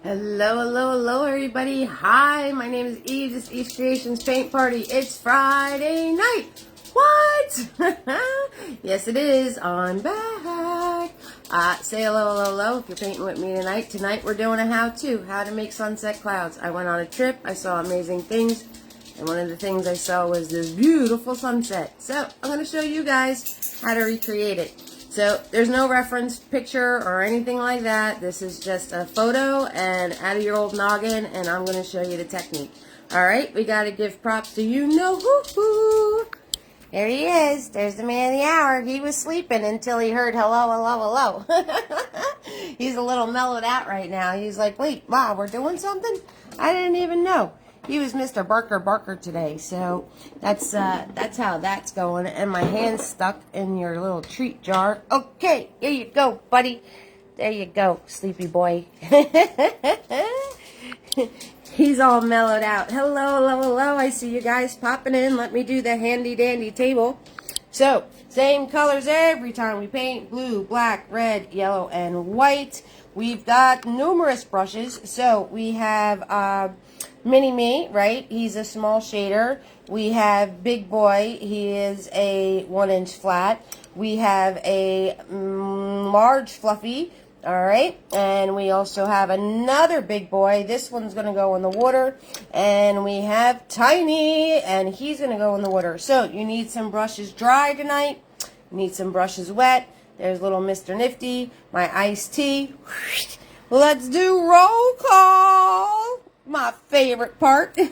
Hello, hello, hello, everybody. Hi, my name is Eve. This is Eve's Creations Paint Party. It's Friday night. What? Yes, it is. I'm back. Say hello, hello, hello if you're painting with me tonight. Tonight we're doing a how-to make sunset clouds. I went on a trip. I saw amazing things. And one of the things I saw was this beautiful sunset. So I'm going to show you guys how to recreate it. So there's no reference picture or anything like that. This is just a photo and out of your old noggin, and I'm going to show you the technique. All right, we got to give props to you-know-who. There he is. There's the man of the hour. He was sleeping until he heard hello, hello, hello. He's a little mellowed out right now. He's like, wait, wow, we're doing something? I didn't even know. He was Mr. Barker today, so that's how that's going. And my hand's stuck in your little treat jar. Okay, here you go, buddy. There you go, sleepy boy. He's all mellowed out. Hello, hello, hello. I see you guys popping in. Let me do the handy dandy table. So, same colors every time we paint. Blue, black, red, yellow, and white. We've got numerous brushes. So, we have Mini-Me, right? He's a small shader. We have Big Boy. He is a 1-inch flat. We have a large Fluffy. All right, and we also have another Big Boy. This one's going to go in the water. And we have Tiny, and he's going to go in the water. So you need some brushes dry tonight. You need some brushes wet. There's little Mr. Nifty, my iced tea. Let's do roll call. My favorite part. Hello,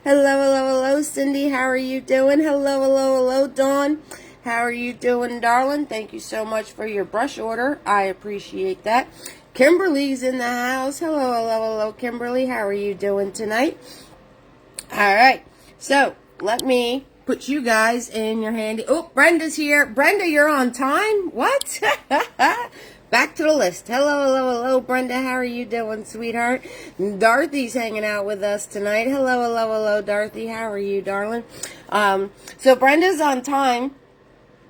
hello, hello, Cindy. How are you doing? Hello, hello, hello, Dawn. How are you doing, darling? Thank you so much for your brush order. I appreciate that. Kimberly's in the house. Hello, hello, hello, Kimberly. How are you doing tonight? All right. So, let me put you guys in your handy. Oh, Brenda's here. Brenda, you're on time? What? Back to the list. Hello, hello, hello, Brenda. How are you doing, sweetheart? Dorothy's hanging out with us tonight. Hello, hello, hello, Dorothy. How are you, darling? So Brenda's on time.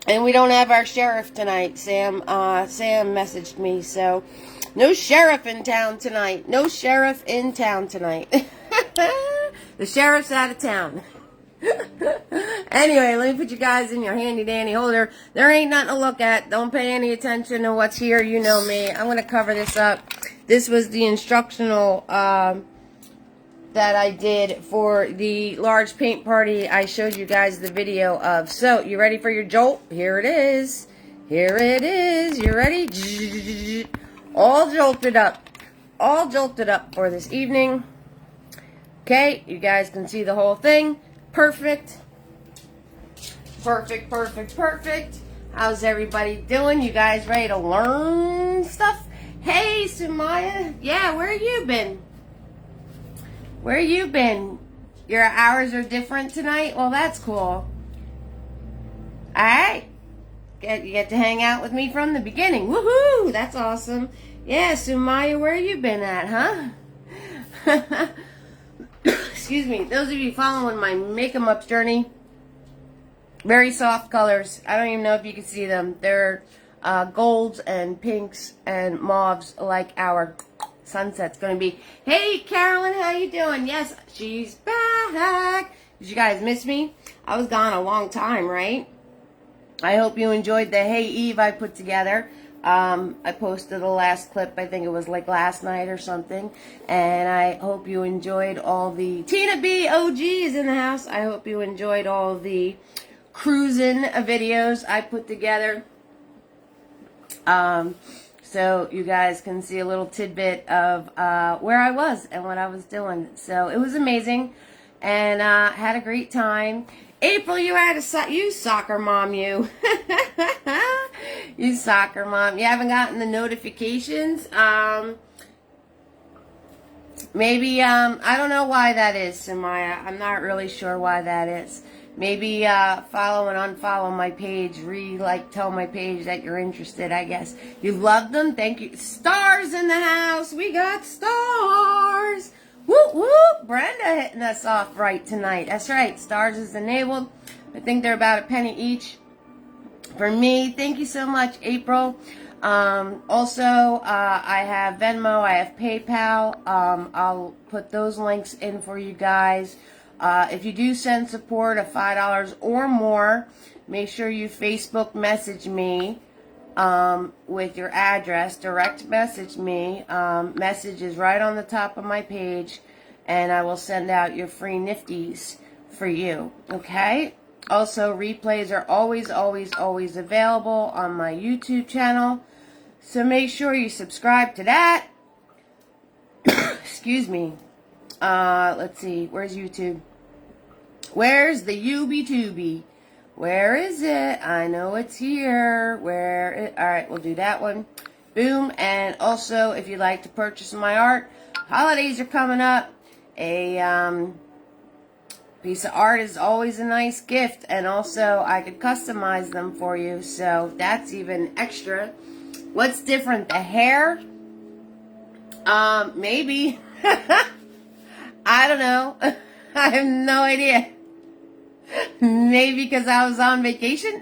And we don't have our sheriff tonight. Sam messaged me, so no sheriff in town tonight. No sheriff in town tonight. The sheriff's out of town. Anyway, let me put you guys in your handy dandy holder. There ain't nothing to look at. Don't pay any attention to what's here. You know me. I'm going to cover this up. This was the instructional that I did for the large paint party I showed you guys the video of. So, you ready for your jolt? Here it is. Here it is. You ready? All jolted up. All jolted up for this evening. Okay, you guys can see the whole thing. Perfect. Perfect, perfect, perfect. How's everybody doing? You guys ready to learn stuff? Hey, Sumaya. Yeah, where have you been? Where you been? Your hours are different tonight? Well, that's cool. Alright. You get to hang out with me from the beginning. Woohoo! That's awesome. Yeah, Sumaya, where you been at, huh? Excuse me. Those of you following my make-em-up journey, very soft colors. I don't even know if you can see them. They're golds and pinks and mauves like our sunset's going to be. Hey, Carolyn, how you doing? Yes, she's back. Did you guys miss me? I was gone a long time, right? I hope you enjoyed the Hey Eve I put together. I posted the last clip, I think it was like last night or something. And I hope you enjoyed all the Tina B OG is in the house. I hope you enjoyed all the cruising videos I put together. So you guys can see a little tidbit of where I was and what I was doing. So it was amazing, and had a great time. April, you had you soccer mom, you. You soccer mom. You haven't gotten the notifications. Maybe I don't know why that is, Samaya. I'm not really sure why that is. Maybe follow and unfollow my page. Tell my page that you're interested, I guess. You love them? Thank you. Stars in the house. We got stars. Whoop, whoop. Brenda hitting us off right tonight. That's right. Stars is enabled. I think they're about $0.01 each. For me, thank you so much, April. Also, I have Venmo, I have PayPal. I'll put those links in for you guys. If you do send support of $5 or more, make sure you Facebook message me with your address. Direct message me. Message is right on the top of my page, and I will send out your free nifties for you. Okay? Also, replays are always, always, always available on my YouTube channel. So make sure you subscribe to that. Excuse me. Let's see. Where's YouTube? Where's the UB2B? Where is it? I know it's here. Alright, we'll do that one. Boom. And also, if you'd like to purchase my art, holidays are coming up. A piece of art is always a nice gift. And also, I could customize them for you. So, that's even extra. What's different? The hair? Maybe. I don't know. I have no idea. Maybe because I was on vacation?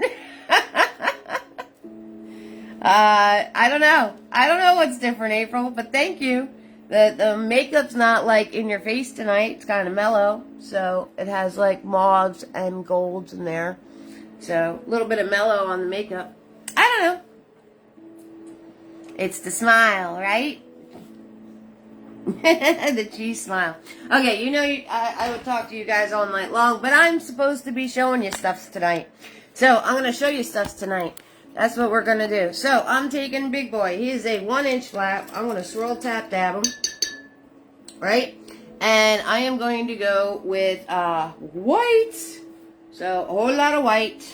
I don't know. I don't know what's different, April, but thank you. The makeup's not like in your face tonight. It's kind of mellow. So it has like mauves and golds in there. So a little bit of mellow on the makeup. I don't know. It's the smile, right? The cheese smile. Okay, you know I would talk to you guys all night long, but I'm supposed to be showing you stuffs tonight. So I'm going to show you stuffs tonight. That's what we're going to do. So I'm taking Big Boy. He is a 1-inch flap. I'm going to swirl tap dab him. Right? And I am going to go with white. So a whole lot of white.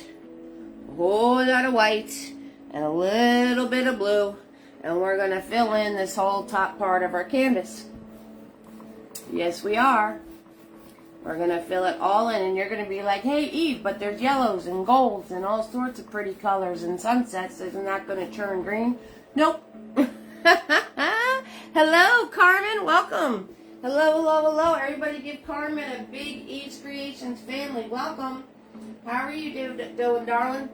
A whole lot of white. And a little bit of blue. And we're going to fill in this whole top part of our canvas. Yes, we are. We're going to fill it all in. And you're going to be like, hey, Eve, but there's yellows and golds and all sorts of pretty colors and sunsets. Isn't that going to turn green? Nope. Hello, Carmen. Welcome. Hello, hello, hello. Everybody give Carmen a big Eve's Creations family. Welcome. How are you doing, darling?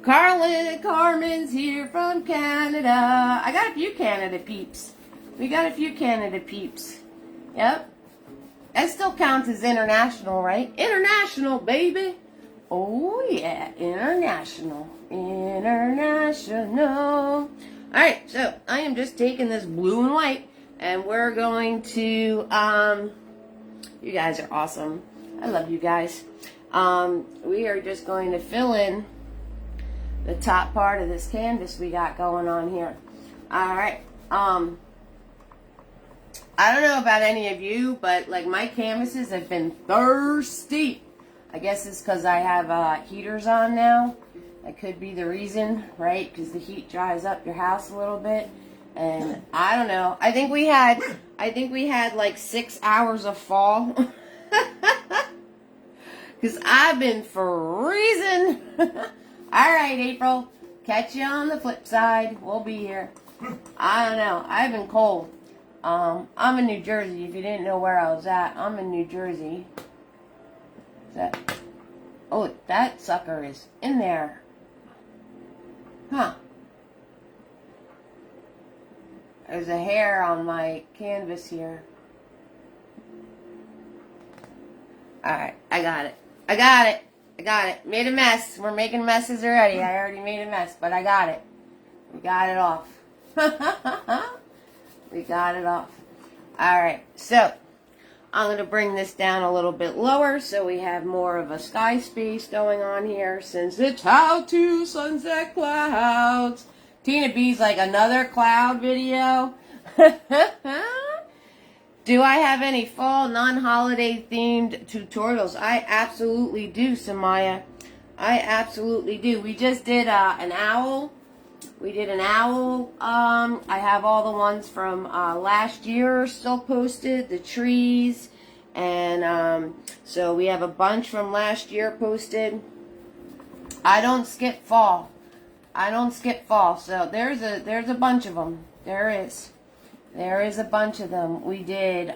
Carmen's here from Canada. I got a few Canada peeps. We got a few Canada peeps. Yep. That still counts as international, right? International, baby. Oh, yeah. International. International. Alright, so I am just taking this blue and white, and we're going to, you guys are awesome. I love you guys. We are just going to fill in the top part of this canvas we got going on here. Alright, I don't know about any of you, but like my canvases have been thirsty. I guess it's because I have heaters on now. That could be the reason, right? Because the heat dries up your house a little bit. And I don't know. I think we had like 6 hours of fall. Because I've been freezing. Alright, April. Catch you on the flip side. We'll be here. I don't know. I've been cold. I'm in New Jersey. If you didn't know where I was at, I'm in New Jersey. Oh, that sucker is in there. Huh. There's a hair on my canvas here. Alright, I got it. I got it. I got it. Made a mess. We're making messes already. I already made a mess, but I got it. We got it off. We got it off. Alright, so I'm going to bring this down a little bit lower so we have more of a sky space going on here, since it's how to sunset clouds. Tina B's like another cloud video. Do I have any fall non-holiday themed tutorials? I absolutely do, Samaya. I absolutely do. We just did an owl. We did an owl. I have all the ones from last year still posted. The trees. And so we have a bunch from last year posted. I don't skip fall. I don't skip fall. So there's a bunch of them. There is. There is a bunch of them. We did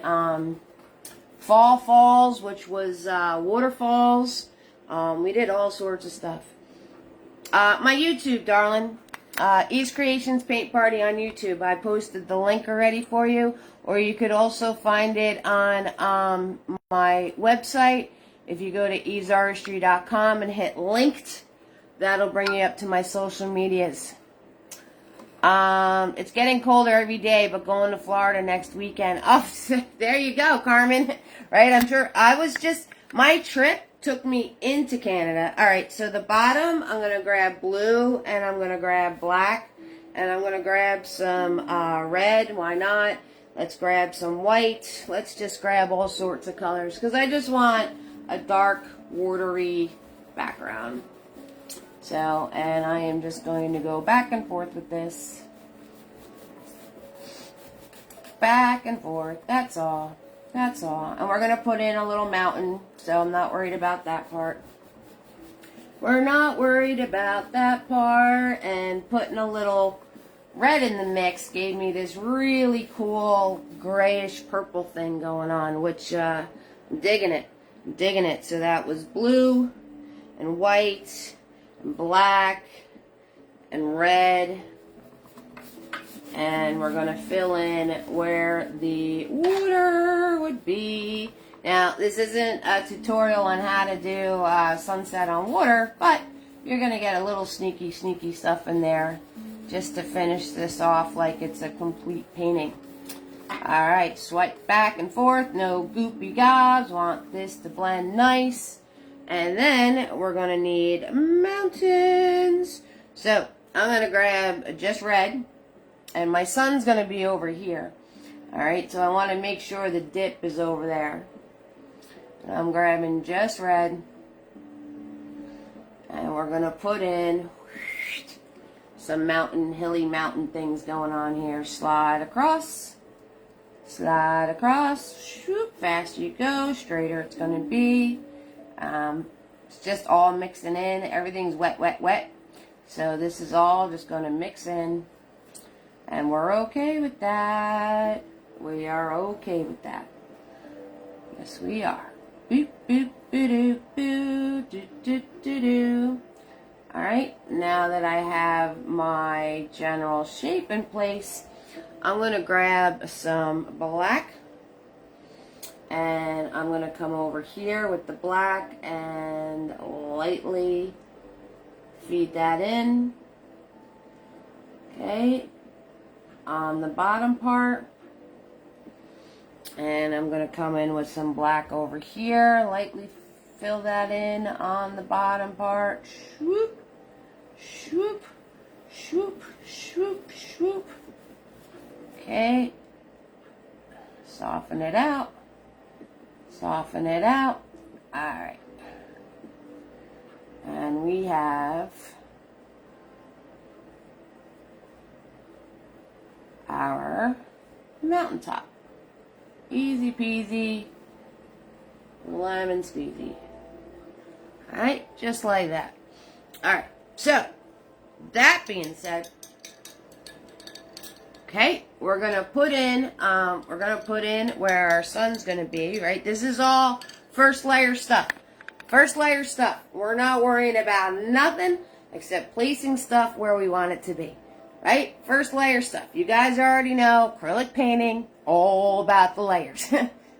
Fall Falls, which was waterfalls. We did all sorts of stuff. My YouTube, darling. East Creations Paint Party on YouTube. I posted the link already for you, or you could also find it on my website. If you go to easeartistry.com and hit linked, that'll bring you up to my social medias. It's getting colder every day, but going to Florida next weekend. Oh, there you go, Carmen. Right? I'm sure my trip took me into Canada. All right, so the bottom, I'm going to grab blue, and I'm going to grab black, and I'm going to grab some red. Why not? Let's grab some white. Let's just grab all sorts of colors, because I just want a dark, watery background. So, and I am just going to go back and forth with this. Back and forth. That's all. That's all. And we're going to put in a little mountain, so I'm not worried about that part. We're not worried about that part. And putting a little red in the mix gave me this really cool grayish purple thing going on, which I'm digging it. I'm digging it. So that was blue and white and black and red. And we're going to fill in where the water would be. Now, this isn't a tutorial on how to do sunset on water, but you're going to get a little sneaky stuff in there just to finish this off like it's a complete painting. Alright, swipe back and forth, no goopy gobs, want this to blend nice. And then we're going to need mountains. So, I'm going to grab just red. And my sun's going to be over here. Alright, so I want to make sure the dip is over there. And I'm grabbing just red. And we're going to put in some hilly mountain things going on here. Slide across. Slide across. Shoop, faster you go, straighter it's going to be. It's just all mixing in. Everything's wet, wet, wet. So this is all just going to mix in. And we're okay with that. We are okay with that. Yes, we are. Boop, boop, boo, boo, do, do, do, do. Alright, now that I have my general shape in place, I'm going to grab some black. And I'm going to come over here with the black and lightly feed that in. Okay. On the bottom part, and I'm going to come in with some black over here, lightly fill that in on the bottom part. Swoop, swoop, swoop, swoop, swoop. Okay, soften it out, soften it out. Alright, and we have our mountaintop. Easy peasy, lemon squeezy. Alright, just like that. Alright, so, that being said, okay, we're gonna put in where our sun's gonna be, right? This is all first layer stuff. First layer stuff. We're not worrying about nothing except placing stuff where we want it to be. Right? First layer stuff. You guys already know, acrylic painting, all about the layers.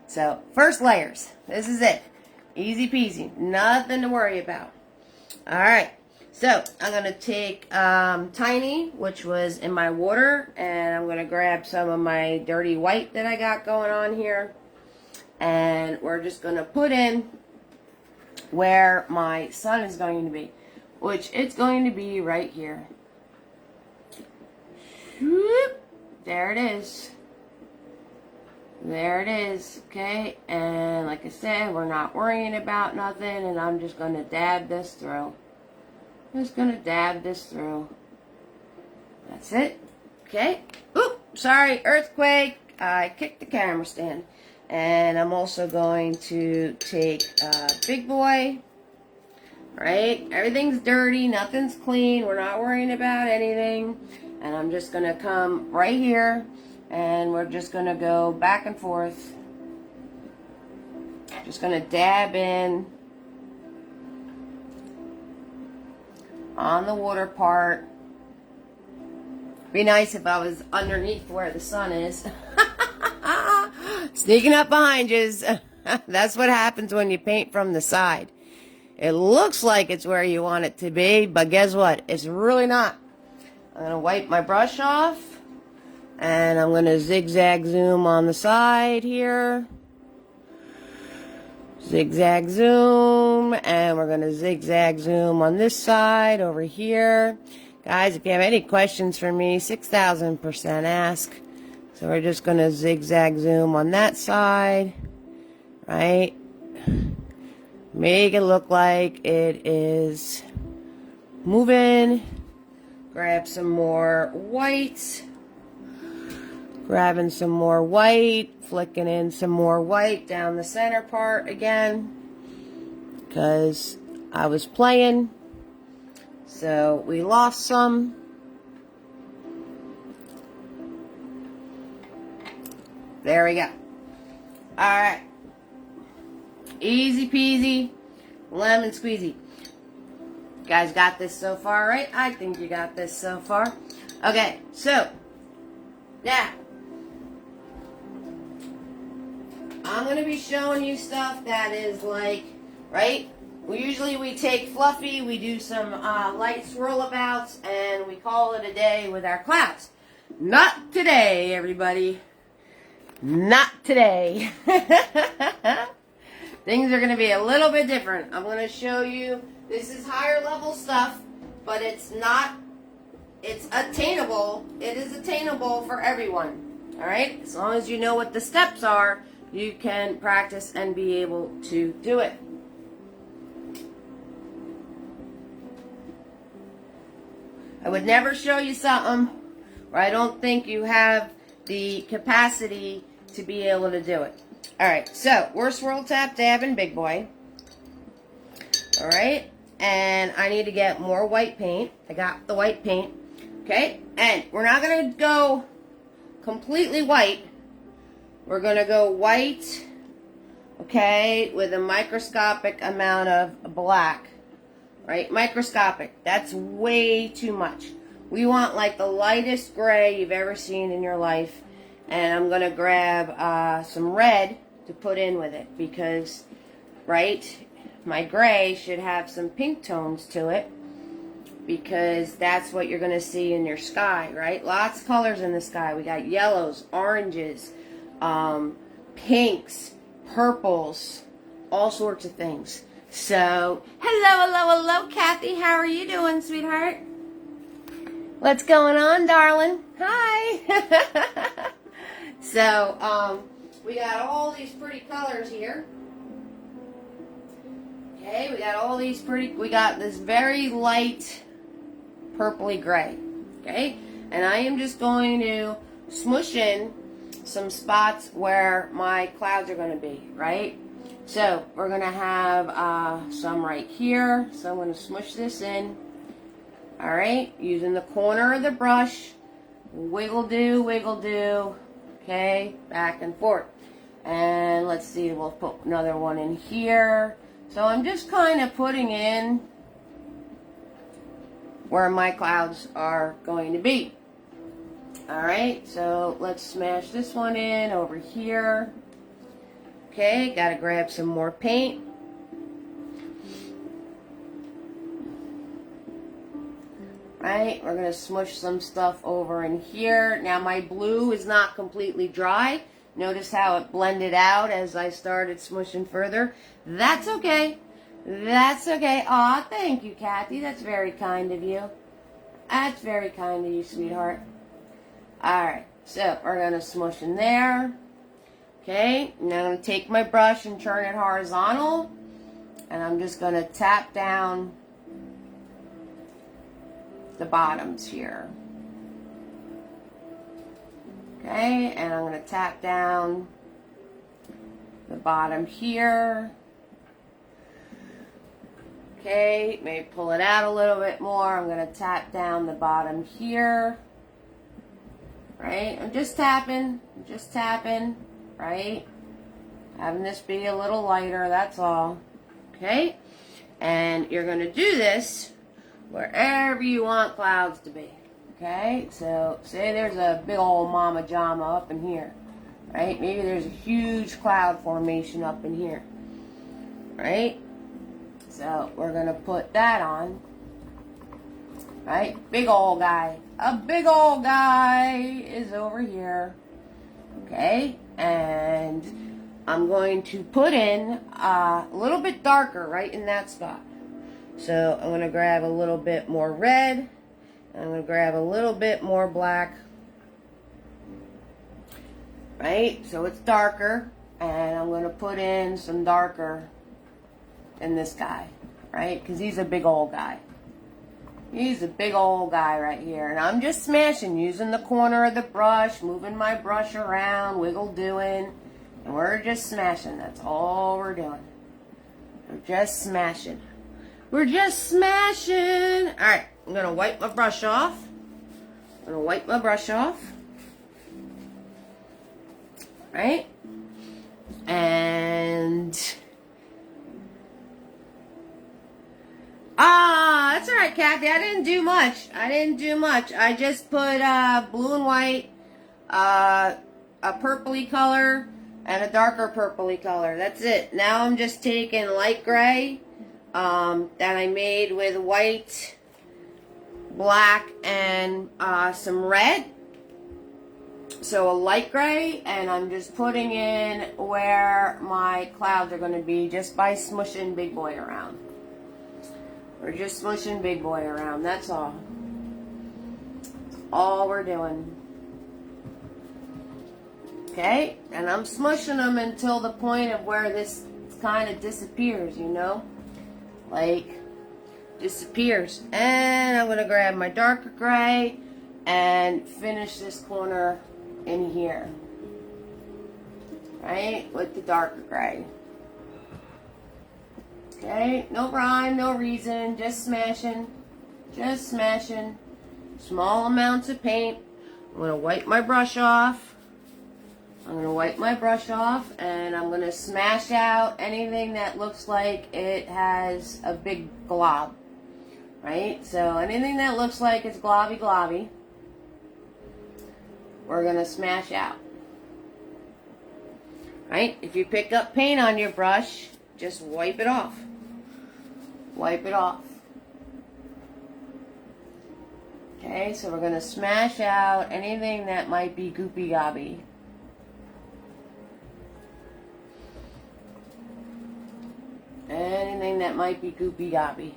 So, first layers. This is it. Easy peasy. Nothing to worry about. Alright. So, I'm going to take Tiny, which was in my water, and I'm going to grab some of my dirty white that I got going on here. And we're just going to put in where my sun is going to be, which it's going to be right here. There it is. There it is. Okay, and like I said, we're not worrying about nothing, and I'm just going to dab this through. Just going to dab this through. That's it. Okay. Oop, sorry, earthquake. I kicked the camera stand. And I'm also going to take Big Boy. Right? Everything's dirty. Nothing's clean. We're not worrying about anything. And I'm just going to come right here. And we're just going to go back and forth. Just going to dab in on the water part. Be nice if I was underneath where the sun is. Sneaking up behind you. That's what happens when you paint from the side. It looks like it's where you want it to be, but guess what? It's really not. I'm going to wipe my brush off. And I'm going to zigzag zoom on the side here. Zigzag zoom. And we're going to zigzag zoom on this side over here. Guys, if you have any questions for me, 6,000% ask. So we're just going to zigzag zoom on that side. Right? Make it look like it is moving. Grab some more white. Grabbing some more white, flicking in some more white down the center part again, because I was playing, so we lost some. There we go. Alright. Easy peasy, lemon squeezy. You guys got this so far, right? I think you got this so far. Okay, so, now, I'm going to be showing you stuff that is like, right? We take Fluffy, we do some light swirl-abouts, and we call it a day with our clouds. Not today, everybody. Not today. Things are going to be a little bit different. I'm going to show you, this is higher level stuff, but it's attainable. It is attainable for everyone. All right? As long as you know what the steps are, you can practice and be able to do it. I would never show you something where I don't think you have the capacity to be able to do it. Alright, so we're swirl tap dabbing big boy. Alright, and I need to get more white paint. I got the white paint. Okay, and we're not going to go completely white. We're going to go white, okay, with a microscopic amount of black, right? Microscopic. That's way too much. We want like the lightest gray you've ever seen in your life. And I'm going to grab some red to put in with it because, right, my gray should have some pink tones to it because that's what you're going to see in your sky, right? Lots of colors in the sky. We got yellows, oranges, pinks, purples, all sorts of things. So, hello, Kathy. How are you doing, sweetheart? What's going on, darling? Hi. So, we got all these pretty colors here. Okay, we got all these we got this very light purpley gray. Okay, and I am just going to smush in some spots where my clouds are going to be, right? So we're going to have some right here. So I'm going to smush this in. All right, using the corner of the brush, wiggle do, okay, back and forth. And let's see, we'll put another one in here. So I'm just kind of putting in where my clouds are going to be. Alright, so let's smash this one in over here. Okay, gotta grab some more paint. Right, we're gonna smush some stuff over in here. Now my blue is not completely dry. Notice how it blended out as I started smushing further. That's okay. That's okay. Aw, thank you, Kathy. That's very kind of you. That's very kind of you, sweetheart. Alright, so we're going to smush in there. Okay, now I'm going to take my brush and turn it horizontal. And I'm just going to tap down the bottoms here. Okay, and I'm going to tap down the bottom here. Okay, maybe pull it out a little bit more. I'm going to tap down the bottom here. Right, I'm just tapping, right? Having this be a little lighter, that's all. Okay, and you're going to do this wherever you want clouds to be. Okay, so say there's a big old mama jama up in here, right? Maybe there's a huge cloud formation up in here, right? So we're gonna put that on, right? Big old guy. A big old guy is over here, okay? And I'm going to put in a little bit darker right in that spot. So I'm gonna grab a little bit more red. I'm going to grab a little bit more black, right? So it's darker, and I'm going to put in some darker in this guy, right? Because he's a big old guy. He's a big old guy right here. And I'm just smashing, using the corner of the brush, moving my brush around, wiggle doing, and we're just smashing. That's all we're doing. We're just smashing. We're just smashing. All right. I'm going to wipe my brush off. Right? And that's all right, Kathy. I didn't do much. I just put blue and white, a purpley color, and a darker purpley color. That's it. Now I'm just taking light gray that I made with white, black, and some red. So a light gray, and I'm just putting in where my clouds are going to be just by smushing Big Boy around. We're just smushing Big Boy around, that's all. That's all we're doing. Okay, and I'm smushing them until the point of where this kind of disappears, you know? Like, disappears. And I'm going to grab my darker gray and finish this corner in here. Right? With the darker gray. Okay? No rhyme, no reason. Just smashing. Just smashing. Small amounts of paint. I'm going to wipe my brush off. And I'm going to smash out anything that looks like it has a big glob. Right? So anything that looks like it's globby, we're going to smash out. Right? If you pick up paint on your brush, just wipe it off. Wipe it off. Okay, so we're going to smash out anything that might be goopy gobby. Anything that might be goopy gobby.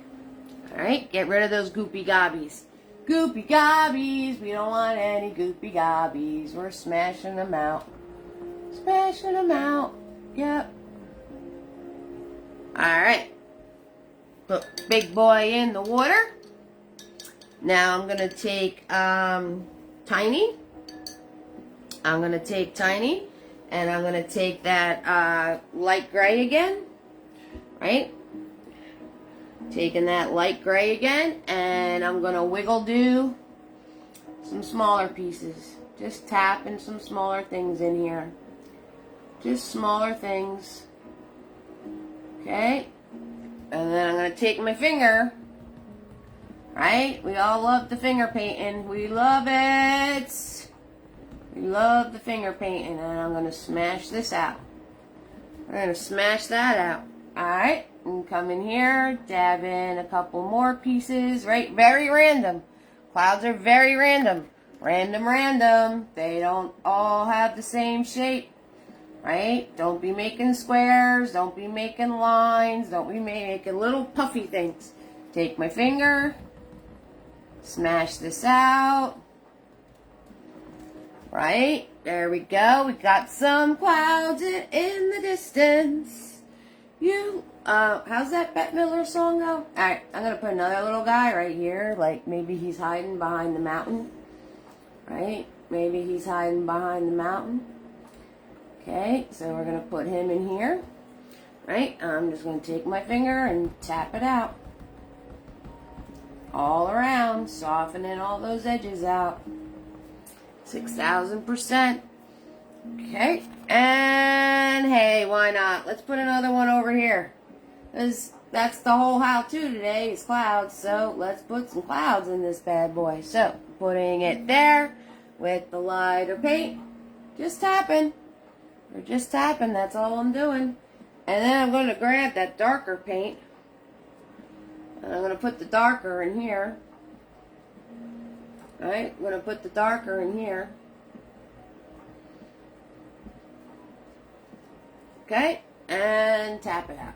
Alright, get rid of those goopy gobbies. Goopy gobbies, we don't want any goopy gobbies. We're smashing them out. Smashing them out. Yep. Alright. Put Big Boy in the water. Now I'm going to take Tiny. I'm going to take Tiny. And I'm going to take that light gray again. Right? Taking that light gray again. And I'm going to wiggle do some smaller pieces. Just tapping some smaller things in here. Just smaller things. Okay? And then I'm going to take my finger. Right? We all love the finger painting. We love it. We love the finger painting. And I'm going to smash this out. We're going to smash that out. Alright? And come in here. Dab in a couple more pieces. Right? Very random. Clouds are very random. Random. They don't all have the same shape. Right? Don't be making squares. Don't be making lines. Don't be making little puffy things. Take my finger. Smash this out. Right? There we go. We got some clouds in the distance. How's that Bette Midler song go? Alright, I'm going to put another little guy right here. Like maybe he's hiding behind the mountain. Right? Maybe he's hiding behind the mountain. Okay, so we're going to put him in here. Right? I'm just going to take my finger and tap it out. All around, softening all those edges out. 6,000%. Okay, and hey, why not? Let's put another one over here. That's the whole how-to today is clouds, so let's put some clouds in this bad boy. So, putting it there with the lighter paint. Just tapping. We're just tapping, that's all I'm doing. And then I'm going to grab that darker paint. And I'm going to put the darker in here. Alright, I'm going to put the darker in here. Okay, and tap it out.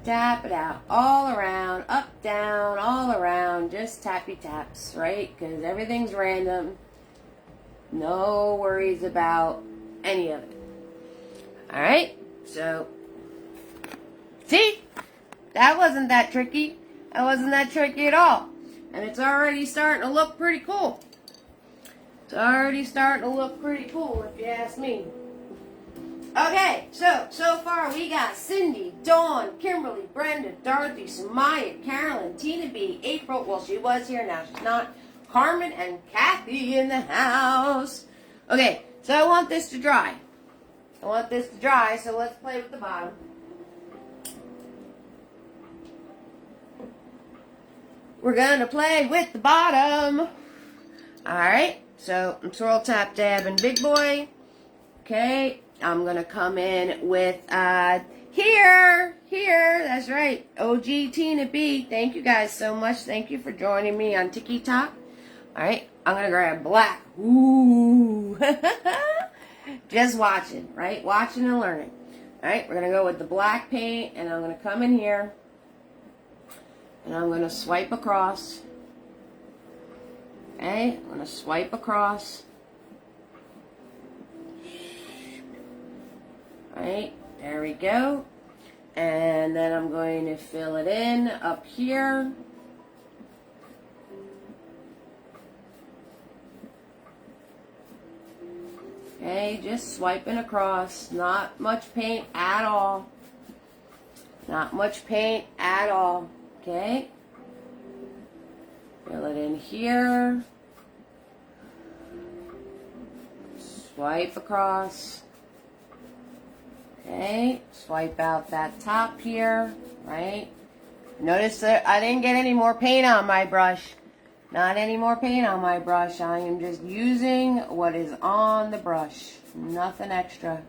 Tap it out all around, up, down, all around, just tappy taps, right? Because everything's random. No worries about any of it. Alright, so, see? That wasn't that tricky. That wasn't that tricky at all. And it's already starting to look pretty cool. It's already starting to look pretty cool, if you ask me. Okay, so far we got Cindy, Dawn, Kimberly, Brenda, Dorothy, Samaya, Carolyn, Tina B, April, well she was here, now she's not, Carmen, and Kathy in the house. Okay, so I want this to dry. So let's play with the bottom. We're going to play with the bottom. Alright, so I'm swirl, tap, dab, and big boy. Okay. I'm going to come in with, here, that's right, OG Tina B. Thank you guys so much. Thank you for joining me on TikTok. Alright, I'm going to grab black. Ooh. Just watching, right? Watching and learning. Alright, we're going to go with the black paint, and I'm going to come in here, and I'm going to swipe across. Okay, I'm going to swipe across. Right, there we go. And then I'm going to fill it in up here. Okay, just swiping across. Not much paint at all. Not much paint at all. Okay. Fill it in here. Swipe across. Okay, swipe out that top here, right? Notice that I didn't get any more paint on my brush. Not any more paint on my brush. I am just using what is on the brush. Nothing extra.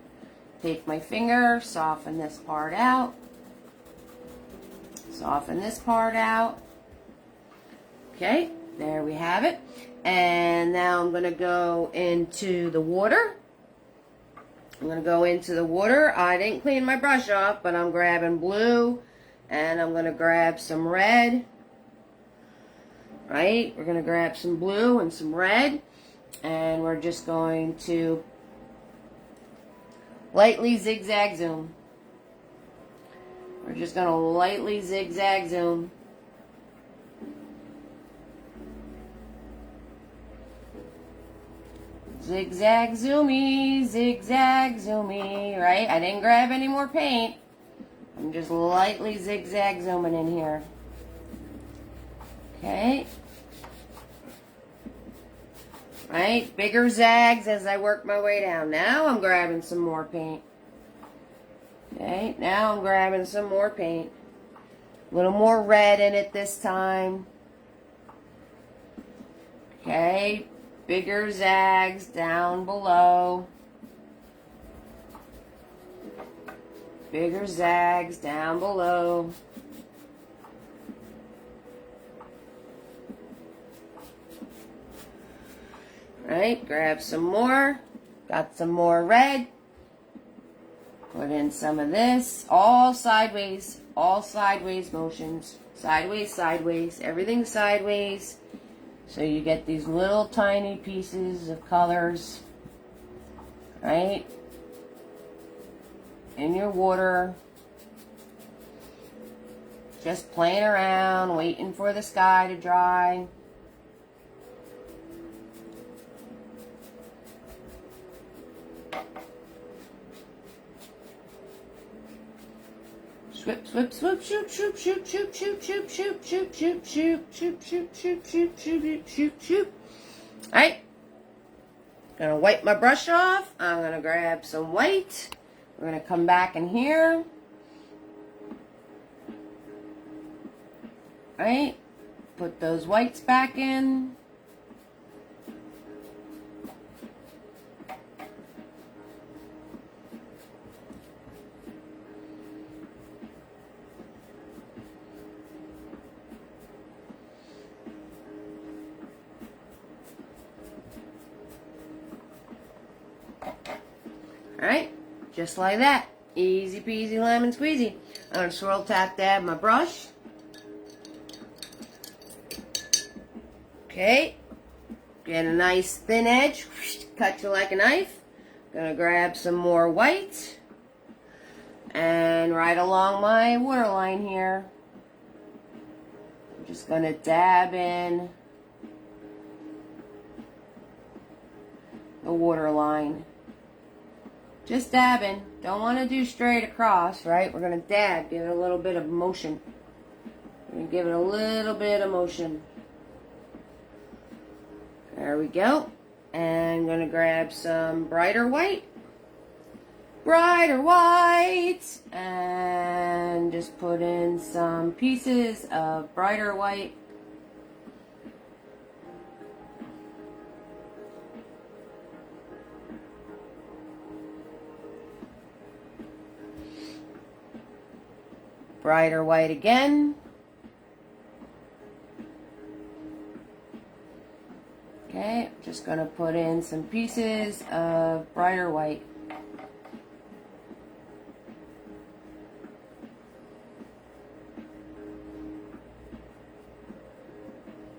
Take my finger, soften this part out. Soften this part out. Okay, there we have it. And now I'm going to go into the water. I'm going to go into the water. I didn't clean my brush off, but I'm grabbing blue, and I'm going to grab some red. Right? We're going to grab some blue and some red, and we're just going to lightly zigzag zoom. We're just going to lightly zigzag zoom. Zigzag zoomy, right? I didn't grab any more paint. I'm just lightly zigzag zooming in here. Okay. Right? Bigger zags as I work my way down. Now I'm grabbing some more paint. Okay, now I'm grabbing some more paint. A little more red in it this time. Okay. Bigger zags down below. Bigger zags down below. Right, grab some more. Got some more red. Put in some of this. All sideways motions. Sideways, sideways. Everything sideways. So you get these little tiny pieces of colors, right, in your water. Just playing around, waiting for the sky to dry. Swip, swip, swoop, shoot, shoot, shoot, shoot, shoot, shoot, shoot, shoot, shoot, shoot, shoot, shoot, shoot, shoot, shoot, shoot, shoot. Alright. Gonna wipe my brush off. I'm gonna grab some white. We're gonna come back in here. Right? put those whites back in. Alright, just like that. Easy peasy lemon squeezy. I'm going to swirl tap dab my brush. Okay, get a nice thin edge, cut you like a knife. Gonna grab some more white and right along my waterline here. I'm just gonna dab in the waterline. Just dabbing. Don't want to do straight across, right? We're gonna dab, give it a little bit of motion. We're gonna give it a little bit of motion. There we go. And I'm going to grab some brighter white. Brighter white. And just put in some pieces of brighter white. Brighter white again. Okay, I'm just going to put in some pieces of brighter white.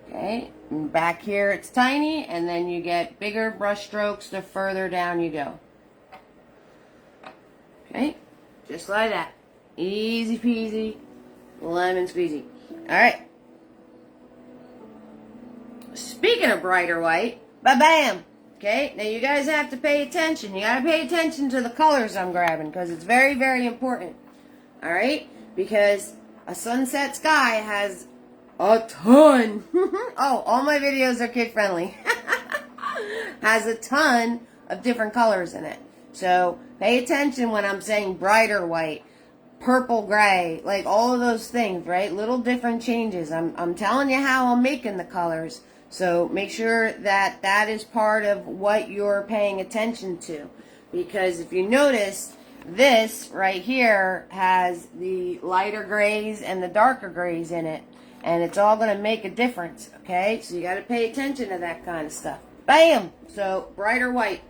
Okay, and back here it's tiny, and then you get bigger brush strokes the further down you go. Okay, just like that. Easy peasy, lemon squeezy. Alright. Speaking of brighter white, ba-bam! Okay, now you guys have to pay attention. You gotta pay attention to the colors I'm grabbing because it's very, very important. Alright? Because a sunset sky has a ton. Oh, all my videos are kid friendly. Has a ton of different colors in it. So pay attention when I'm saying brighter white, purple gray, like all of those things, right? Little different changes. I'm telling you how I'm making the colors. So make sure that that is part of what you're paying attention to. Because if you notice, this right here has the lighter grays and the darker grays in it. And it's all going to make a difference, okay? So you got to pay attention to that kind of stuff. Bam! So brighter white.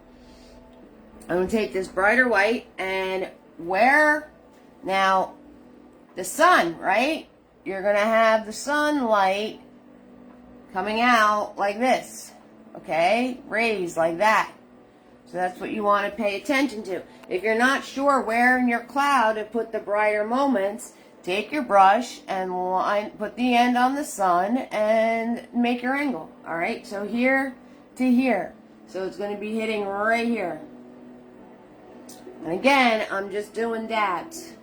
I'm going to take this brighter white and where... Now, the sun, right? You're going to have the sunlight coming out like this, okay? Rays like that. So that's what you want to pay attention to. If you're not sure where in your cloud to put the brighter moments, take your brush and put the end on the sun and make your angle, all right? So here to here. So it's going to be hitting right here. And again, I'm just doing dabs.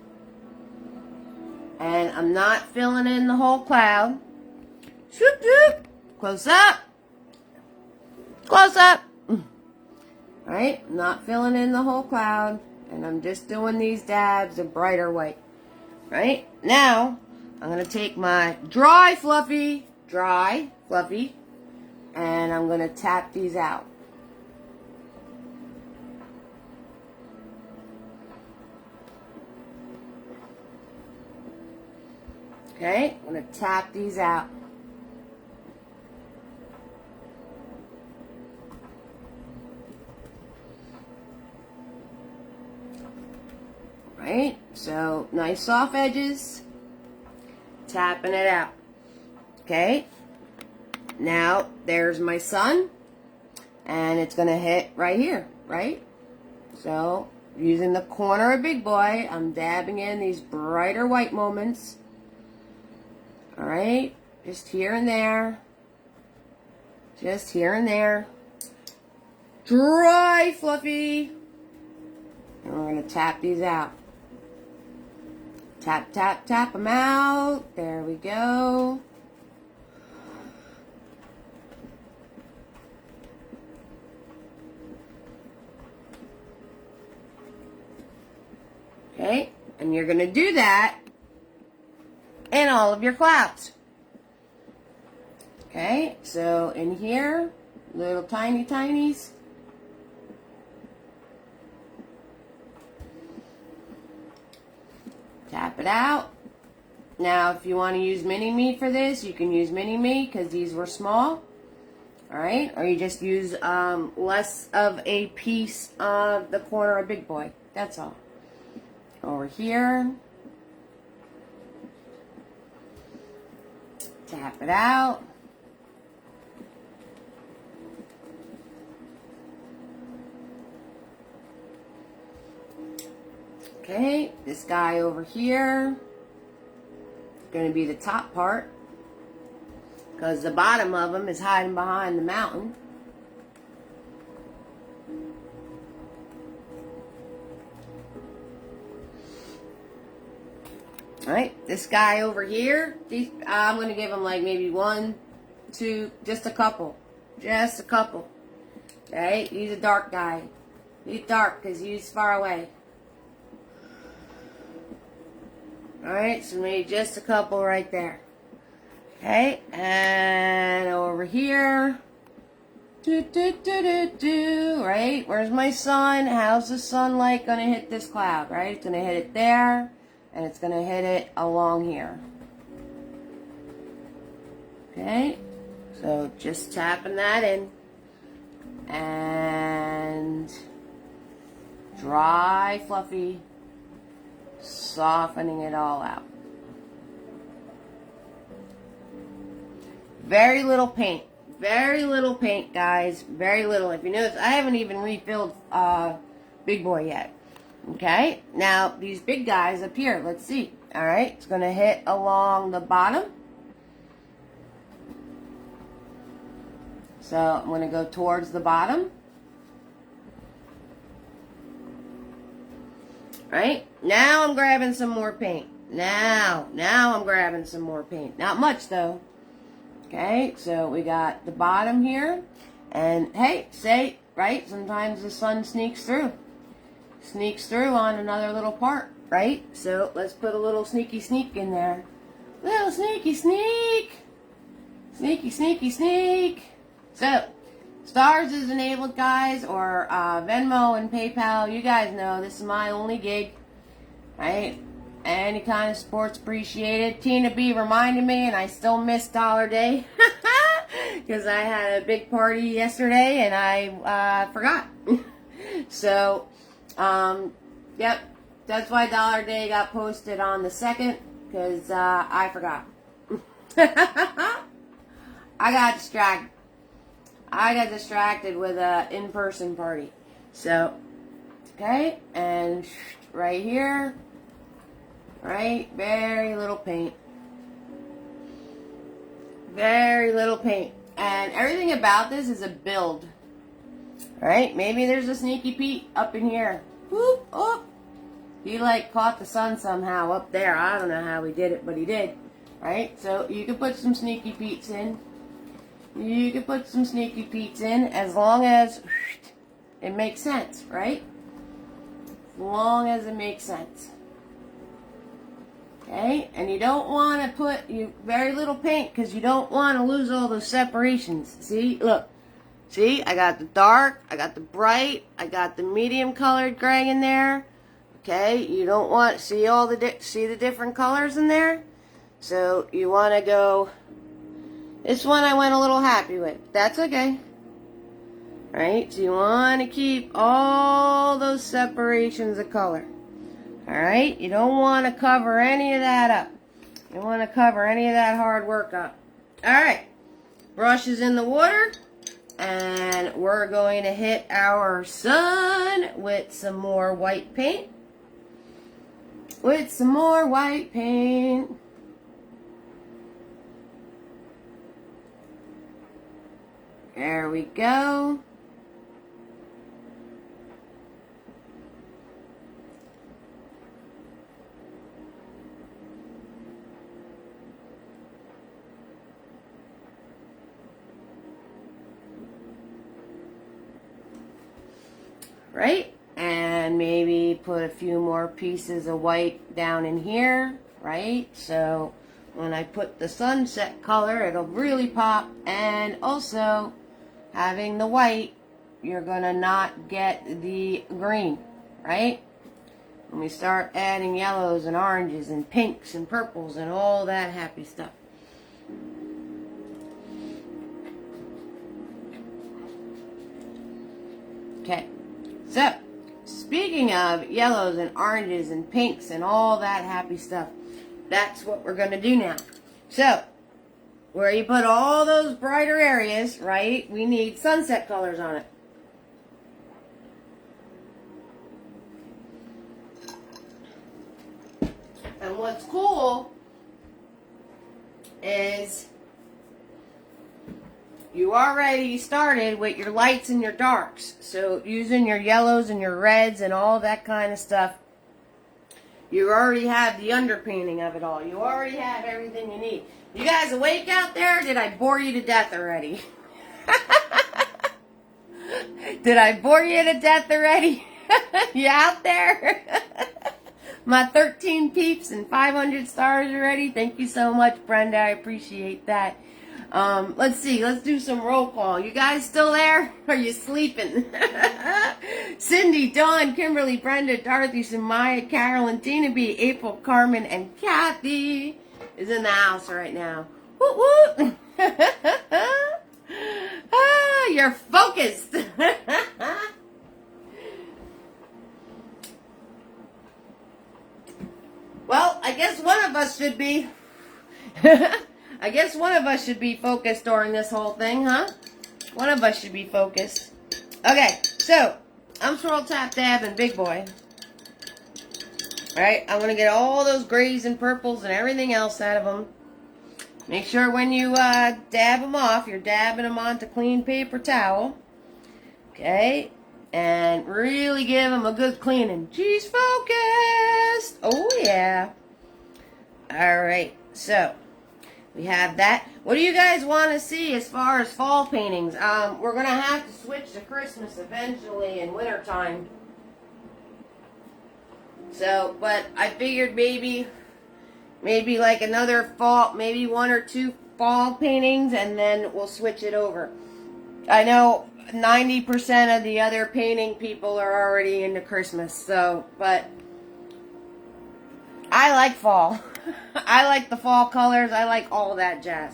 And I'm not filling in the whole cloud. Shoop, shoop. Close up. Close up. Alright, I'm not filling in the whole cloud. And I'm just doing these dabs of brighter white. Right? Now, I'm going to take my dry fluffy, and I'm going to tap these out. Okay, I'm going to tap these out. Right, so nice soft edges, tapping it out. Okay, now there's my sun, and it's going to hit right here, right? So, using the corner of Big Boy, I'm dabbing in these brighter white moments. Alright, just here and there. Just here and there. Dry fluffy. And we're going to tap these out. Tap, tap, tap them out. There we go. Okay, and you're going to do that in all of your clouds. Okay, so in here, little tiny tinies. Tap it out. Now, if you want to use mini-me for this, you can use mini-me because these were small. Alright, or you just use less of a piece of the corner of Big Boy. That's all. Over here. Tap it out. Okay, this guy over here is going to be the top part, because the bottom of him is hiding behind the mountain. Alright, this guy over here, I'm going to give him like maybe 1, 2, just a couple. Just a couple. Okay, he's a dark guy. He's dark because he's far away. Alright, so maybe just a couple right there. Okay, and over here. Right, where's my sun? How's the sunlight going to hit this cloud? Right, it's going to hit it there, and it's going to hit it along here. Okay, so just tapping that in. And dry, fluffy, softening it all out. Very little paint. Very little paint, guys. Very little. If you notice, I haven't even refilled Big Boy yet. Okay? Now, these big guys up here, let's see. Alright, it's going to hit along the bottom. So, I'm going to go towards the bottom. Right? Now I'm grabbing some more paint. Now I'm grabbing some more paint. Not much, though. Okay, so we got the bottom here. And, hey, right, sometimes the sun sneaks through. Sneaks through on another little part, right? So, let's put a little sneaky sneak in there. Little sneaky sneak. Sneaky, sneaky, sneak. So, Stars is enabled, guys, or Venmo and PayPal. You guys know this is my only gig, right? Any kind of support's appreciated. Tina B reminded me, and I still miss Dollar Day because I had a big party yesterday and I forgot. So, yep, that's why Dollar Day got posted on the 2nd, because I forgot. I got distracted. With a in-person party. So, okay, and right here, right, very little paint. Very little paint. And everything about this is a build. Alright, maybe there's a Sneaky Pete up in here. Whoop, oh. He like caught the sun somehow up there. I don't know how he did it, but he did. Right, so you can put some Sneaky Petes in. You can put some Sneaky Petes in as long as it makes sense, right? As long as it makes sense. Okay, and you don't want to put very little paint because you don't want to lose all those separations. See, look. See, I got the dark, I got the bright, I got the medium colored gray in there. Okay, you don't want see the different colors in there. So you want to go. This one I went a little happy with. That's okay. Alright, so you want to keep all those separations of color. Alright, you don't want to cover any of that up. You want to cover any of that hard work up. Alright, brush is in the water. And we're going to hit our sun with some more white paint. With some more white paint. There we go. Right? And maybe put a few more pieces of white down in here, right? So when I put the sunset color, it'll really pop. And also, having the white, you're gonna not get the green, right? When we start adding yellows and oranges and pinks and purples and all that happy stuff. Okay, so speaking of yellows and oranges and pinks and all that happy stuff, that's what we're going to do now. So, where you put all those brighter areas, right, we need sunset colors on it. And what's cool is you already started with your lights and your darks. So using your yellows and your reds and all that kind of stuff, you already have the underpainting of it all. You already have everything you need. You guys awake out there? Did I bore you to death already? Did I bore you to death already? You out there? My 13 peeps and 500 stars already. Thank you so much, Brenda. I appreciate that. Let's see. Let's do some roll call. You guys still there? Are you sleeping? Cindy, Dawn, Kimberly, Brenda, Dorothy, Samaya, Carolyn, Tina B, April, Carmen, and Kathy is in the house right now. Woot woot! Ah, you're focused. Well, I guess one of us should be. I guess one of us should be focused during this whole thing, huh? One of us should be focused. Okay, so I'm Swirl Tap Dab and Big Boy. Alright, I'm going to get all those grays and purples and everything else out of them. Make sure when you dab them off, you're dabbing them onto clean paper towel. Okay, and really give them a good cleaning. She's focused! Oh yeah. Alright, so we have that. What do you guys want to see as far as fall paintings? We're going to have to switch to Christmas eventually in wintertime. So, but I figured maybe like another fall, maybe 1 or 2 fall paintings, and then we'll switch it over. I know 90% of the other painting people are already into Christmas, so, but I like fall. I like the fall colors. I like all that jazz.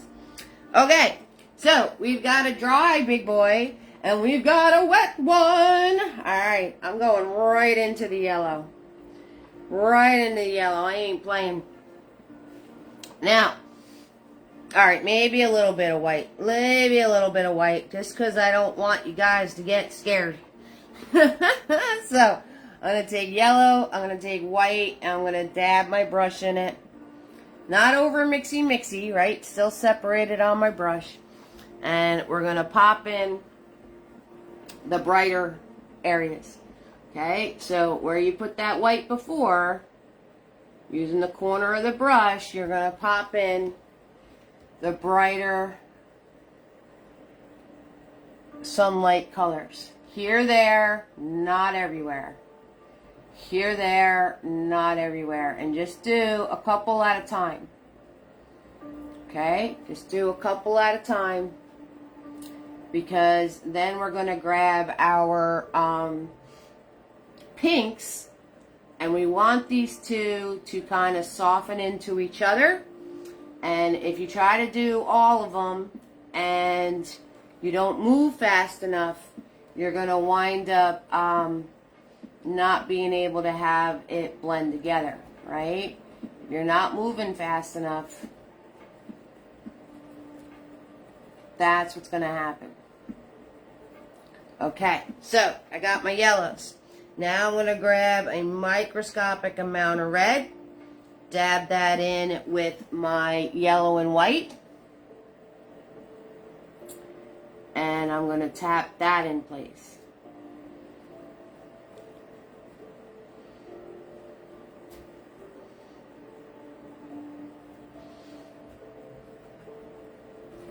Okay, so we've got a dry Big Boy, and we've got a wet one. Alright, I'm going right into the yellow. Right into the yellow. I ain't playing. Now, alright, maybe a little bit of white. Maybe a little bit of white, just because I don't want you guys to get scared. So, I'm going to take yellow, I'm going to take white, and I'm going to dab my brush in it. Not over mixy, right? Still separated on my brush. And we're going to pop in the brighter areas. Okay, so where you put that white before, using the corner of the brush, you're going to pop in the brighter sunlight colors. Here, there, not everywhere. Here, there, not everywhere. And just do a couple at a time. Okay? Just do a couple at a time. Because then we're going to grab our pinks. And we want these two to kind of soften into each other. And if you try to do all of them and you don't move fast enough, you're going to wind up not being able to have it blend together, right? You're not moving fast enough. That's what's going to happen. Okay, so I got my yellows. Now I'm going to grab a microscopic amount of red, dab that in with my yellow and white, and I'm going to tap that in place.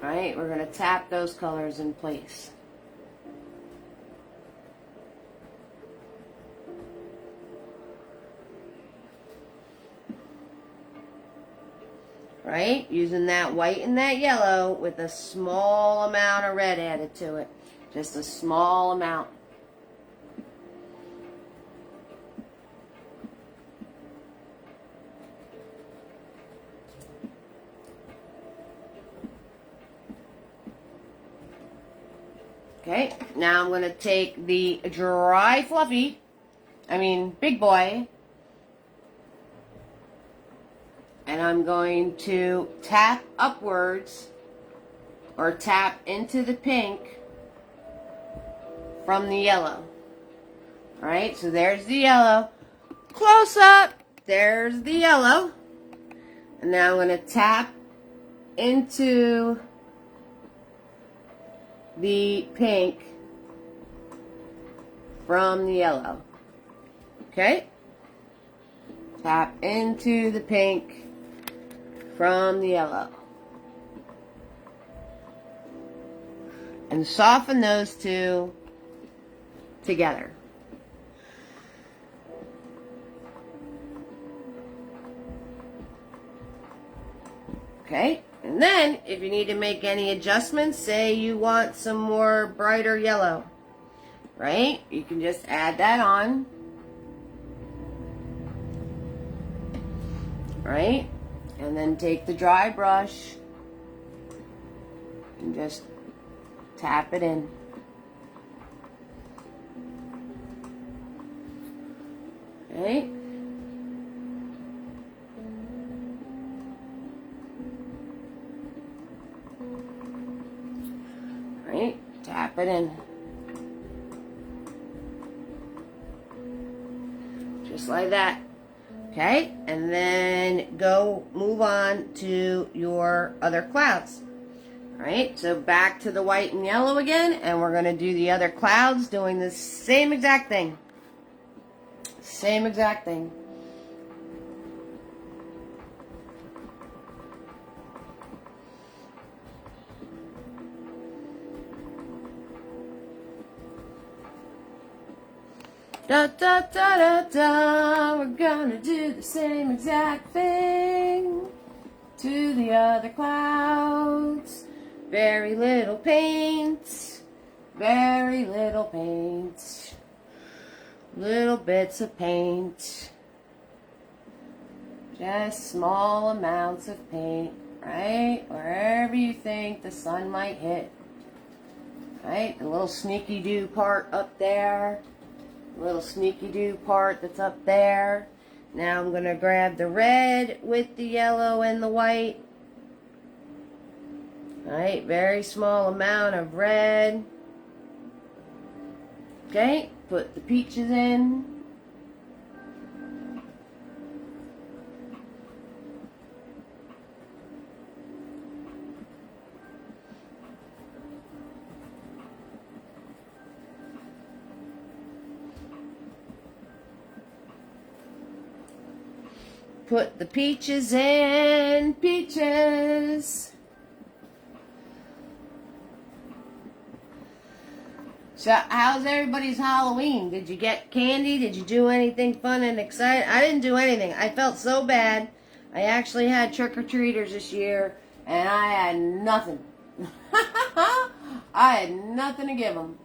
Alright, we're going to tap those colors in place. right? Using that white and that yellow with a small amount of red added to it. Just a small amount. Okay, now I'm going to take the dry fluffy, big boy, and I'm going to tap upwards or tap into the pink from the yellow. Alright, so there's the yellow. Close up, there's the yellow. And now I'm going to tap into the pink from the yellow. Okay? Tap into the pink from the yellow. And soften those two together. Okay? And then, if you need to make any adjustments, say you want some more brighter yellow, right? You can just add that on, right? And then take the dry brush and just tap it in. Okay? Right? Tap it in. Just like that. Okay? And then move on to your other clouds. Alright, so back to the white and yellow again, and we're going to do the other clouds doing the same exact thing. Same exact thing. Da da da da da, we're gonna do the same exact thing to the other clouds. Very little paint, very little paint, little bits of paint, just small amounts of paint, right? Wherever you think the sun might hit, right? The little sneaky-doo part up there. Little sneaky-doo part that's up there. Now I'm going to grab the red with the yellow and the white. Alright, very small amount of red. Okay, put the peaches in. Put the peaches in. Peaches. So, how's everybody's Halloween? Did you get candy? Did you do anything fun and exciting? I didn't do anything. I felt so bad. I actually had trick-or-treaters this year, and I had nothing. I had nothing to give them.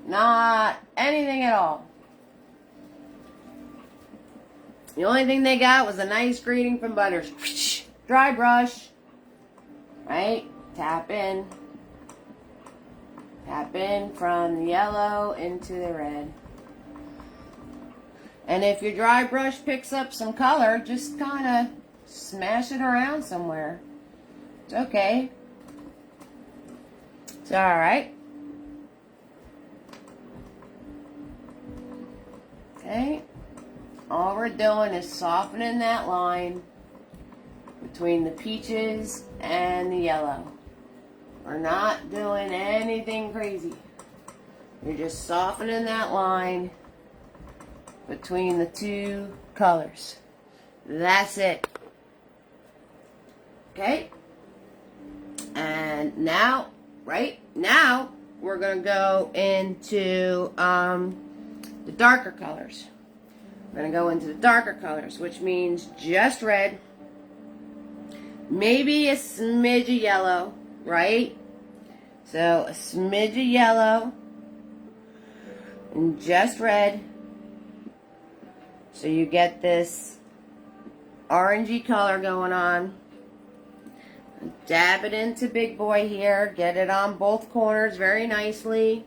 Not anything at all. The only thing they got was a nice greeting from Butters. Dry brush. Right? Tap in. Tap in from the yellow into the red. And if your dry brush picks up some color, just kind of smash it around somewhere. It's okay. It's alright. Okay. All we're doing is softening that line between the peaches and the yellow. We're not doing anything crazy. You're just softening that line between the two colors. That's it. Okay? And now, right now, we're going to go into the darker colors. We're going to go into the darker colors, which means just red, maybe a smidge of yellow, right? So a smidge of yellow and just red. So you get this orangey color going on. Dab it into Big Boy here. Get it on both corners very nicely.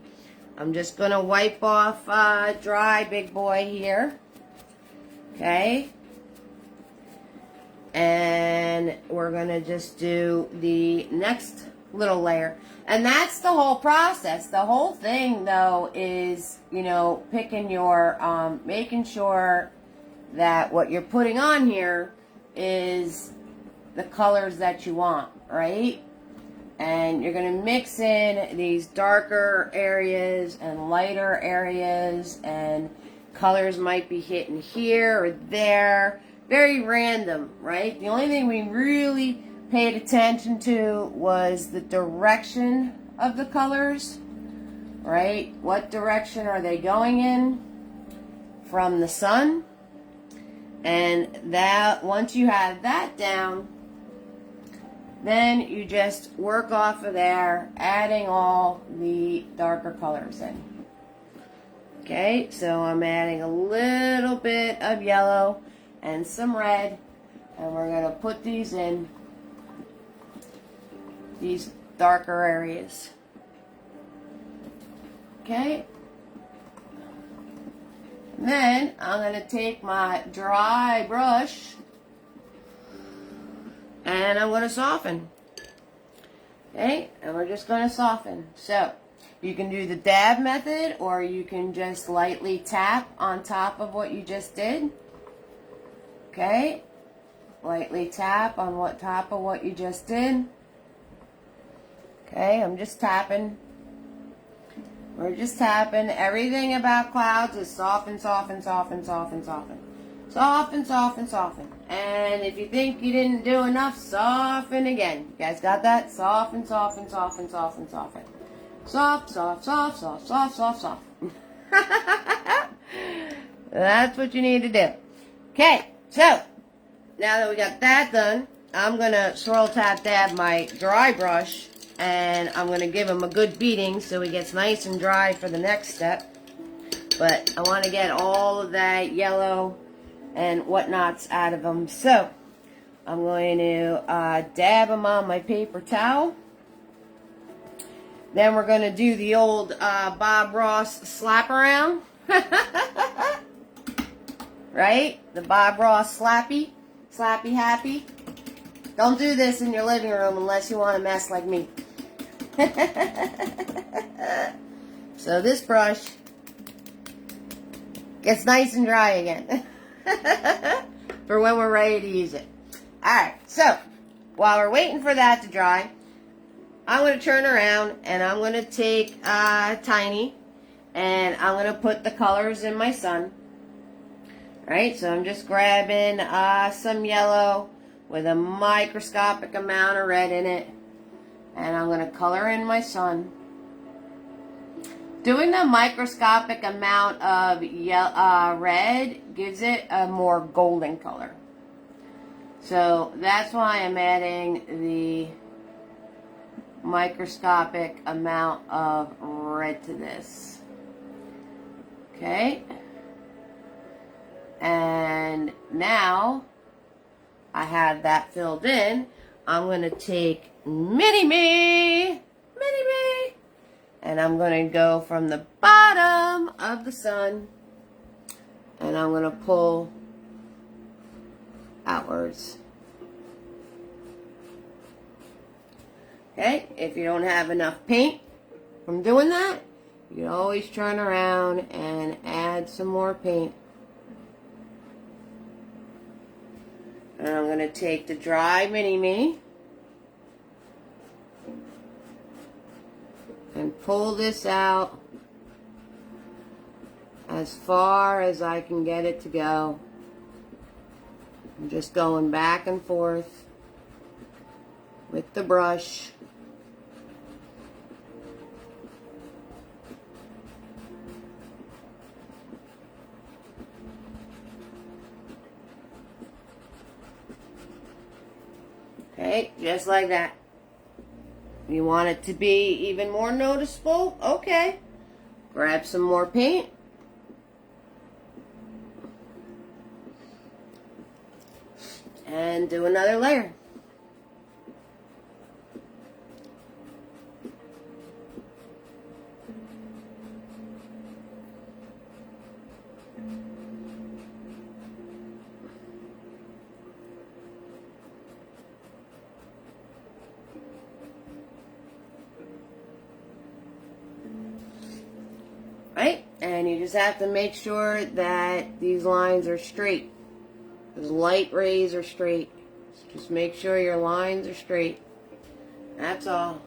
I'm just going to wipe off dry Big Boy here. Okay. And we're going to just do the next little layer. And that's the whole process. The whole thing, though, is, you know, picking your, making sure that what you're putting on here is the colors that you want, right? And you're going to mix in these darker areas and lighter areas, and colors might be hitting here or there. Very random, right? The only thing we really paid attention to was the direction of the colors, right? What direction are they going in from the sun? And that, once you have that down, then you just work off of there, adding all the darker colors in. Okay, so I'm adding a little bit of yellow and some red, and we're going to put these in these darker areas. Okay. And then I'm going to take my dry brush and I'm going to soften. Okay, and we're just going to soften. So, you can do the dab method, or you can just lightly tap on top of what you just did. Okay, lightly tap on top of what you just did. Okay, I'm just tapping. We're just tapping. Everything about clouds is soften, soften, soften, soften, soften. Soften, soften, soften. And if you think you didn't do enough, soften again. You guys got that? Soften, soften, soften, soften, soften. Soft, soft, soft, soft, soft, soft, soft. That's what you need to do. Okay, so now that we got that done, I'm going to swirl, tap, dab my dry brush, and I'm going to give him a good beating so he gets nice and dry for the next step. But I want to get all of that yellow and whatnots out of them. So I'm going to dab them on my paper towel. Then we're going to do the old Bob Ross slap around. Right? The Bob Ross slappy. Slappy happy. Don't do this in your living room unless you want to mess like me. So this brush gets nice and dry again. For when we're ready to use it. Alright, so while we're waiting for that to dry, I'm going to turn around and I'm going to take Tiny and I'm going to put the colors in my sun. Alright, so I'm just grabbing some yellow with a microscopic amount of red in it, and I'm going to color in my sun. Doing the microscopic amount of red gives it a more golden color. So that's why I'm adding the microscopic amount of red to this. Okay. And now I have that filled in. I'm going to take Mini-Me, and I'm going to go from the bottom of the sun, and I'm going to pull outwards. Okay, if you don't have enough paint from doing that, you can always turn around and add some more paint. And I'm going to take the dry Mini-Me and pull this out as far as I can get it to go. I'm just going back and forth with the brush. Okay, Okay, just like that. You want it to be even more noticeable? Okay. Grab some more paint. And do another layer. Right? And you just have to make sure that these lines are straight. Those light rays are straight. So just make sure your lines are straight. That's all.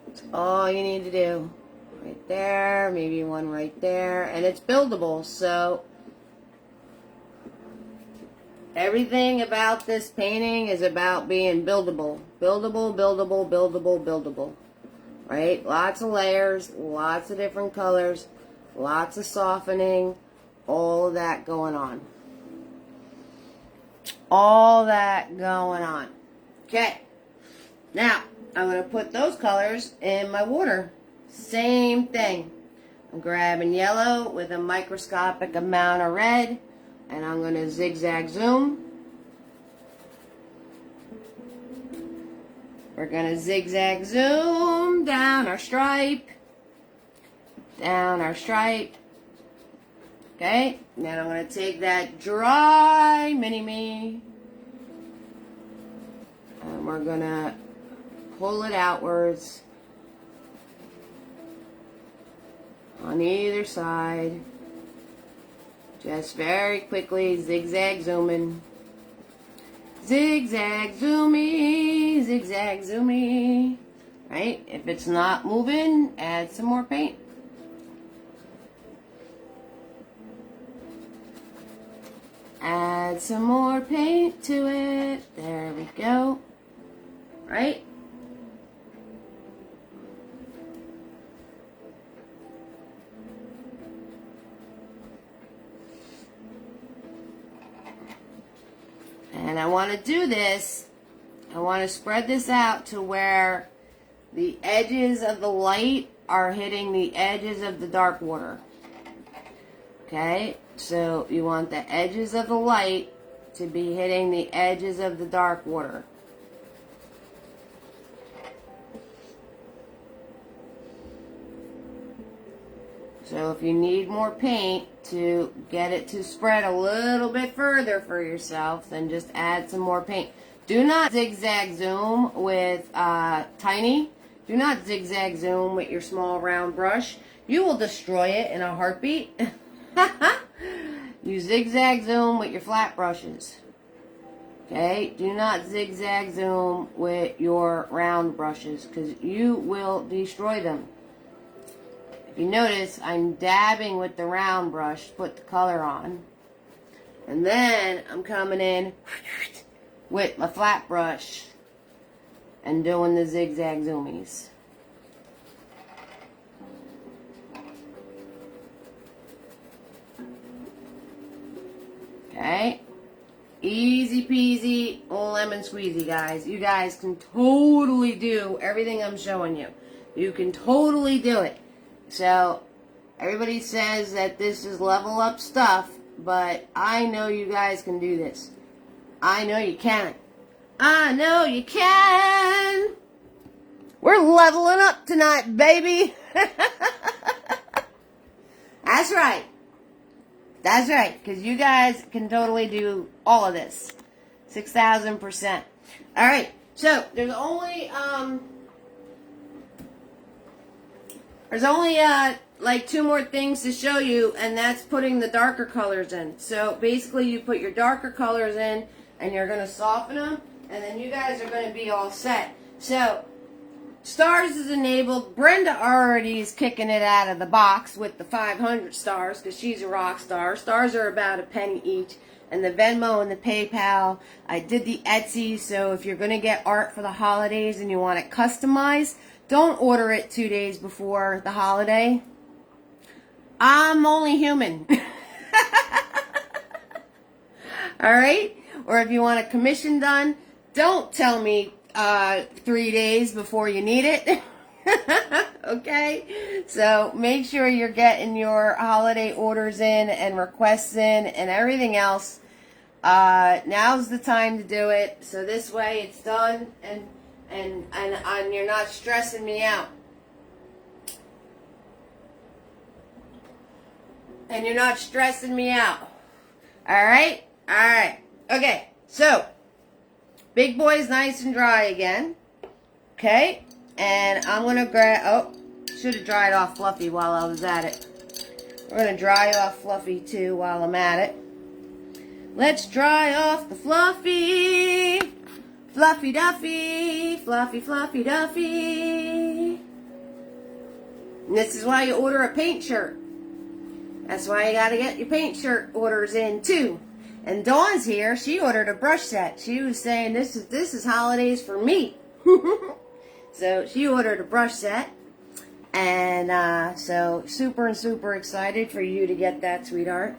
That's all you need to do. Right there, maybe one right there. And it's buildable, so everything about this painting is about being buildable. Buildable, buildable, buildable, buildable. Right? Lots of layers, lots of different colors, lots of softening, all of that going on. All that going on. Okay. Now, I'm going to put those colors in my water. Same thing. I'm grabbing yellow with a microscopic amount of red, and I'm going to zigzag zoom. We're going to zigzag zoom down our stripe. Down our stripe. Okay, then I'm going to take that dry mini-me, and we're going to pull it outwards on either side. Just very quickly zigzag zooming. Zigzag zoomy, zigzag zoomy. Right? If it's not moving, add some more paint. Add some more paint to it. There we go. Right? And I want to do this, I want to spread this out to where the edges of the light are hitting the edges of the dark water. Okay, so you want the edges of the light to be hitting the edges of the dark water. So if you need more paint to get it to spread a little bit further for yourself, then just add some more paint. Do not zigzag zoom with tiny. Do not zigzag zoom with your small round brush. You will destroy it in a heartbeat. You zigzag zoom with your flat brushes. Okay? Do not zigzag zoom with your round brushes because you will destroy them. You notice I'm dabbing with the round brush to put the color on. And then I'm coming in with my flat brush and doing the zigzag zoomies. Okay? Easy peasy, lemon squeezy, guys. You guys can totally do everything I'm showing you. You can totally do it. So, everybody says that this is level up stuff, but I know you guys can do this. I know you can. I know you can. We're leveling up tonight, baby. That's right. That's right, because you guys can totally do all of this. 6,000%. All right, so there's only like 2 more things to show you, and that's putting the darker colors in. So basically you put your darker colors in and you're going to soften them, and then you guys are going to be all set. So Stars is enabled. Brenda already is kicking it out of the box with the 500 stars because she's a rock star. Stars are about a penny each. And the Venmo and the PayPal. I did the Etsy, so if you're going to get art for the holidays and you want it customized, don't order it 2 days before the holiday. I'm only human. Alright? Or if you want a commission done, don't tell me 3 days before you need it. Okay? So make sure you're getting your holiday orders in and requests in and everything else. Now's the time to do it. So this way it's done and you're not stressing me out. And you're not stressing me out. Alright? Alright. Okay. So, big boy's nice and dry again. Okay? And I'm going to grab... Oh, should have dried off Fluffy while I was at it. We're going to dry off Fluffy too while I'm at it. Let's dry off the Fluffy. Fluffy Duffy. Fluffy, Fluffy Duffy. And this is why you order a paint shirt. That's why you got to get your paint shirt orders in too. And Dawn's here. She ordered a brush set. She was saying this is holidays for me. So she ordered a brush set. And so super excited for you to get that, sweetheart.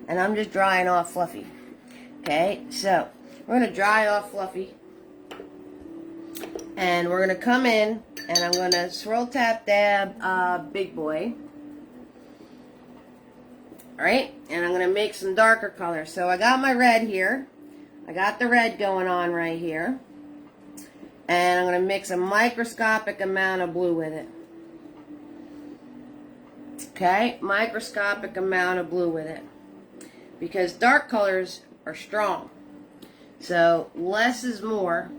And I'm just drying off Fluffy. Okay, so we're going to dry off Fluffy. And we're going to come in and I'm going to swirl tap dab Big Boy. Alright, and I'm going to make some darker colors. So I got my red here. I got the red going on right here. And I'm going to mix a microscopic amount of blue with it. Okay, microscopic amount of blue with it. Because dark colors are strong. So less is more.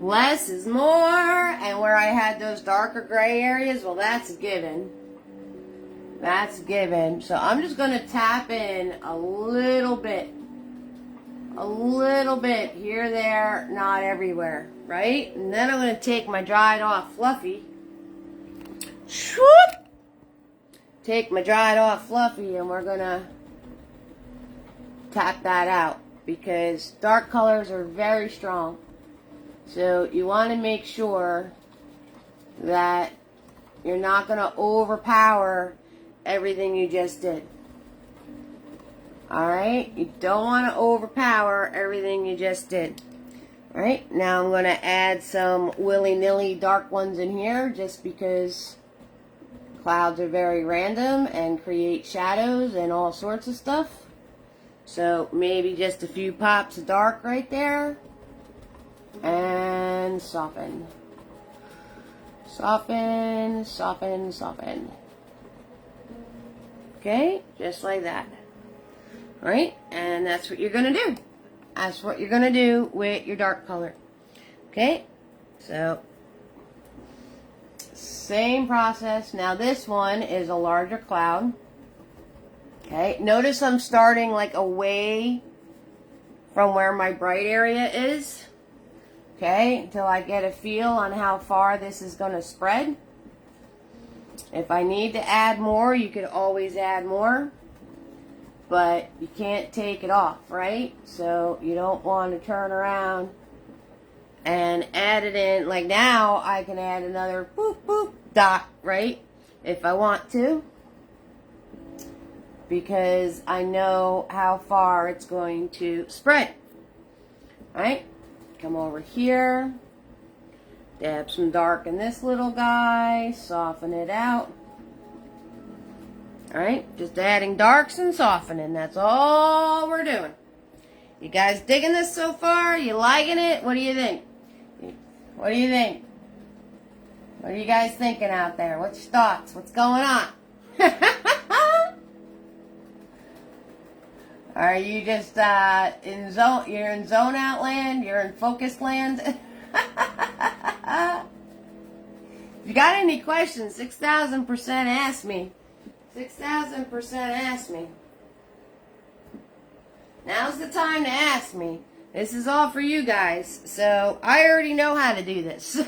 Less is more. And where I had those darker gray areas, well, that's a given. That's given. So I'm just going to tap in a little bit. A little bit here, there, not everywhere. Right? And then I'm going to take my dried off Fluffy. Swoop! Take my dried off Fluffy and we're going to tap that out. Because dark colors are very strong. So you want to make sure that you're not going to overpower everything you just did. Alright? You don't want to overpower everything you just did. Alright? Now I'm going to add some willy-nilly dark ones in here just because clouds are very random and create shadows and all sorts of stuff. So maybe just a few pops of dark right there. And soften. Soften, soften, soften. Okay, just like that. Alright, and that's what you're going to do. That's what you're going to do with your dark color. Okay, so same process. Now this one is a larger cloud. Okay, notice I'm starting like away from where my bright area is. Okay, until I get a feel on how far this is going to spread. If I need to add more, you could always add more. But you can't take it off, right? So you don't want to turn around and add it in. Like now, I can add another boop, boop, dot, right? If I want to. Because I know how far it's going to spread. Alright? Come over here. Dab some dark in this little guy. Soften it out. Alright? Just adding darks and softening. That's all we're doing. You guys digging this so far? You liking it? What do you think? What do you think? What are you guys thinking out there? What's your thoughts? What's going on? Are you just in zone? You're in zone out land? You're in focused land? If you got any questions, 6,000% ask me. 6,000% ask me. Now's the time to ask me. This is all for you guys. So I already know how to do this.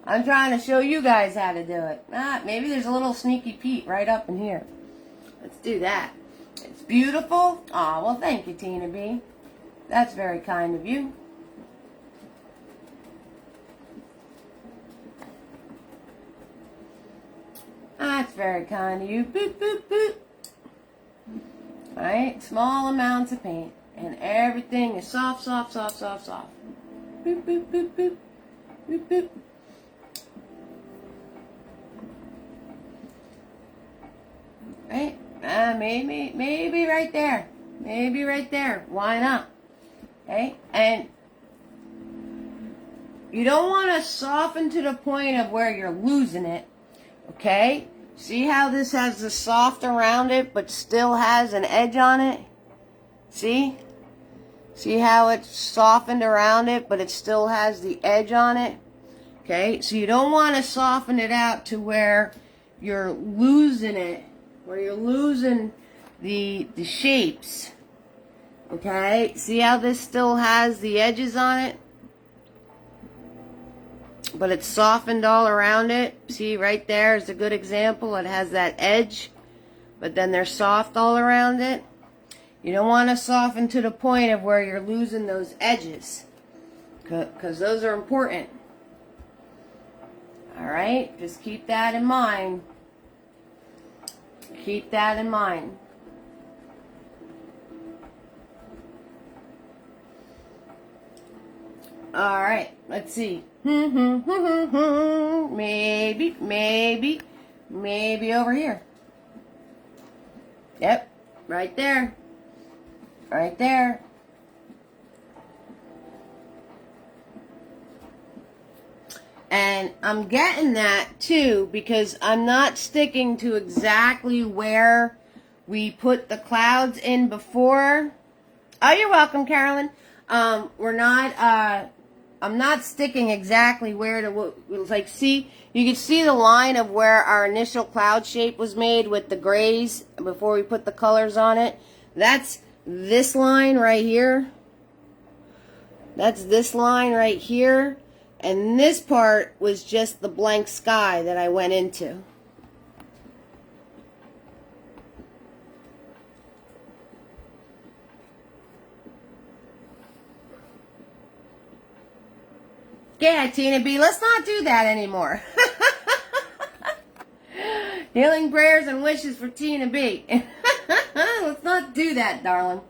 I'm trying to show you guys how to do it. Maybe there's a little sneaky Pete right up in here. Let's do that. It's beautiful. Aw, well, thank you, Tina B. That's very kind of you. That's very kind of you. Boop, boop, boop. Alright, small amounts of paint. And everything is soft, soft, soft, soft, soft. Boop, boop, boop, boop. Boop, boop. Right? Maybe right there. Maybe right there. Why not? Okay? And you don't want to soften to the point of where you're losing it. Okay? See how this has the soft around it, but still has an edge on it? See? See how it's softened around it, but it still has the edge on it? Okay? So you don't want to soften it out to where you're losing it, where you're losing the shapes. Okay? See how this still has the edges on it? But it's softened all around it. See, right there is a good example. It has that edge, but then they're soft all around it. You don't want to soften to the point of where you're losing those edges, because those are important. Alright, just keep that in mind. Keep that in mind. Alright, let's see. Maybe over here. Yep, right there. Right there. And I'm getting that too because I'm not sticking to exactly where we put the clouds in before. Oh, you're welcome, Carolyn. I'm not sticking exactly where to, like, see, you can see the line of where our initial cloud shape was made with the grays before we put the colors on it. That's this line right here. That's this line right here. And this part was just the blank sky that I went into. Yeah, Tina B, let's not do that anymore. Healing prayers and wishes for Tina B. Let's not do that, darling.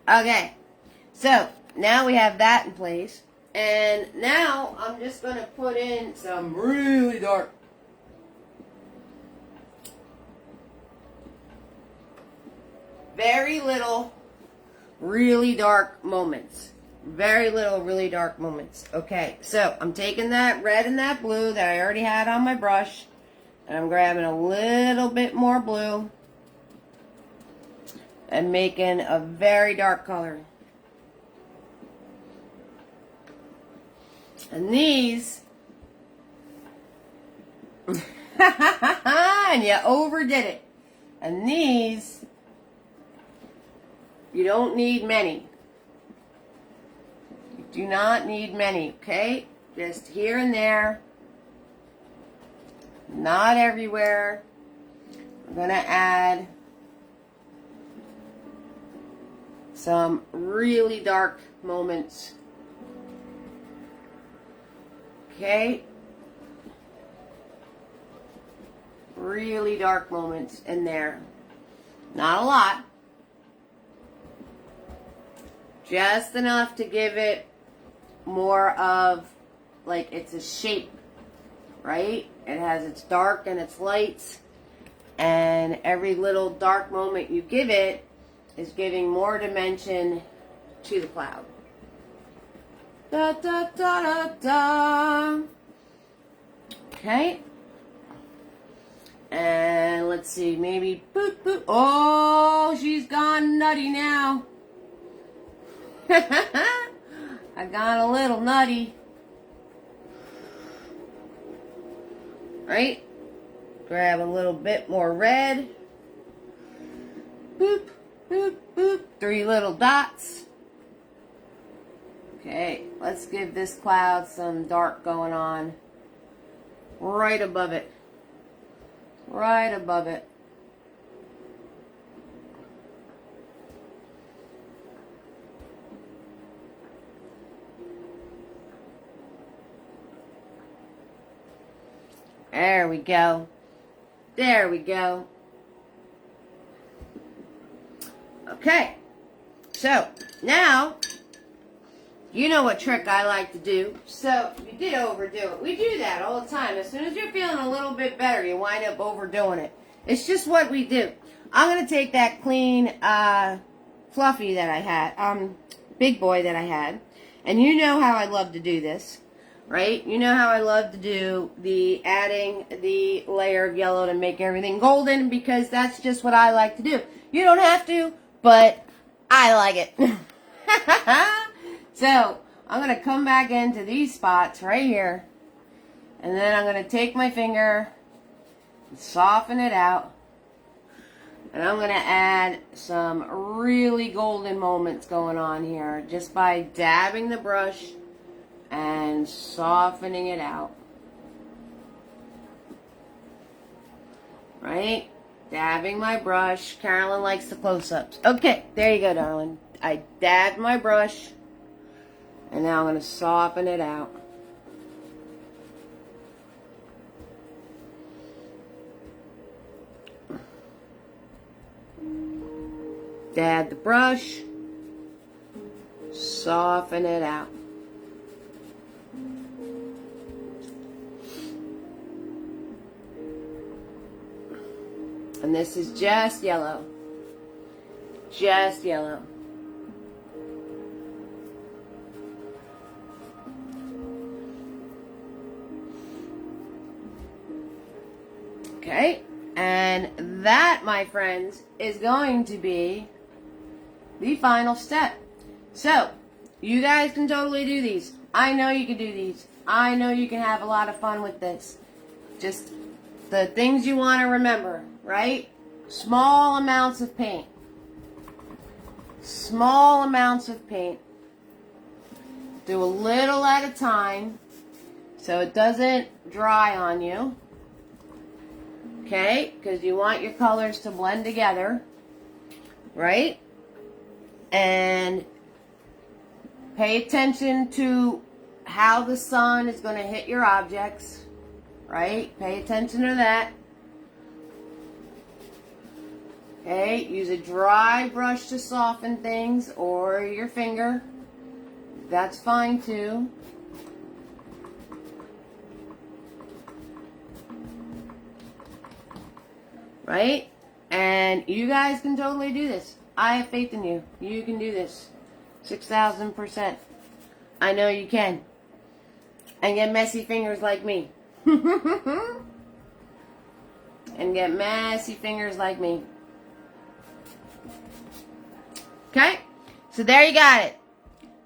Okay, so now we have that in place. And now I'm just going to put in some really dark. Very little really dark moments. Very little really dark moments. Okay, so I'm taking that red and that blue that I already had on my brush. And I'm grabbing a little bit more blue. And making a very dark color. And these, and you overdid it. And these, you don't need many. You do not need many, okay? Just here and there. Not everywhere. I'm going to add some really dark moments. Okay, really dark moments in there. Not a lot. Just enough to give it more of, like, it's a shape, right? It has its dark and its lights. And every little dark moment you give it is giving more dimension to the cloud. Da da da da da. Okay. And let's see, maybe boop boop. Oh, she's gone nutty now. I got a little nutty. Right? Grab a little bit more red. Boop, boop, boop. 3 little dots. Okay, let's give this cloud some dark going on. right above it. Right above it. There we go. There we go. Okay. So, now, you know what trick I like to do. So, you did overdo it. We do that all the time. As soon as you're feeling a little bit better, you wind up overdoing it. It's just what we do. I'm going to take that clean fluffy that I had, big boy that I had. And you know how I love to do this, right? You know how I love to do the adding the layer of yellow to make everything golden, because that's just what I like to do. You don't have to, but I like it. So, I'm going to come back into these spots right here. And then I'm going to take my finger and soften it out. And I'm going to add some really golden moments going on here just by dabbing the brush and softening it out. Right? Dabbing my brush. Carolyn likes the close-ups. Okay, there you go, darling. I dabbed my brush. And now I'm going to soften it out. Dab the brush. Soften it out. And this is just yellow. Just yellow. Okay, and that, my friends, is going to be the final step. So, you guys can totally do these. I know you can do these. I know you can have a lot of fun with this. Just the things you want to remember, right? Small amounts of paint. Small amounts of paint. Do a little at a time so it doesn't dry on you. Okay, because you want your colors to blend together, right? And pay attention to how the sun is going to hit your objects, right? Pay attention to that. Okay, use a dry brush to soften things, or your finger. That's fine too. Right? And you guys can totally do this. I have faith in you. You can do this. 6,000%. I know you can. And get messy fingers like me. And get messy fingers like me. Okay? So there you got it.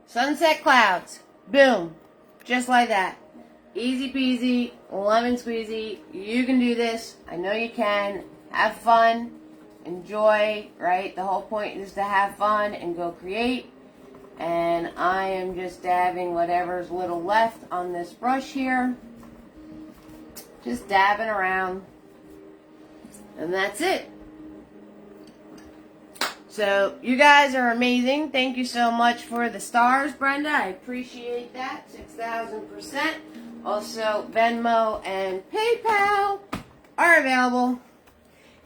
Sunset clouds. Boom. Just like that. Easy peasy, lemon squeezy. You can do this. I know you can. Have fun, enjoy, right? The whole point is to have fun and go create. And I am just dabbing whatever's little left on this brush here. Just dabbing around. And that's it. So, you guys are amazing. Thank you so much for the stars, Brenda. I appreciate that. 6,000%. Also, Venmo and PayPal are available.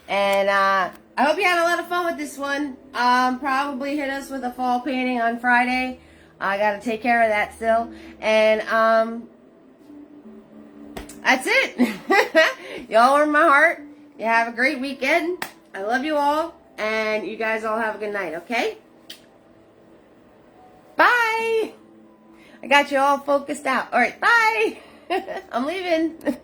And I hope you had a lot of fun with this one. Probably hit us with a fall painting on Friday. I got to take care of that still. And that's it. Y'all are in my heart. You have a great weekend. I love you all. And you guys all have a good night, okay? Bye. I got you all focused out. All right, bye. I'm leaving.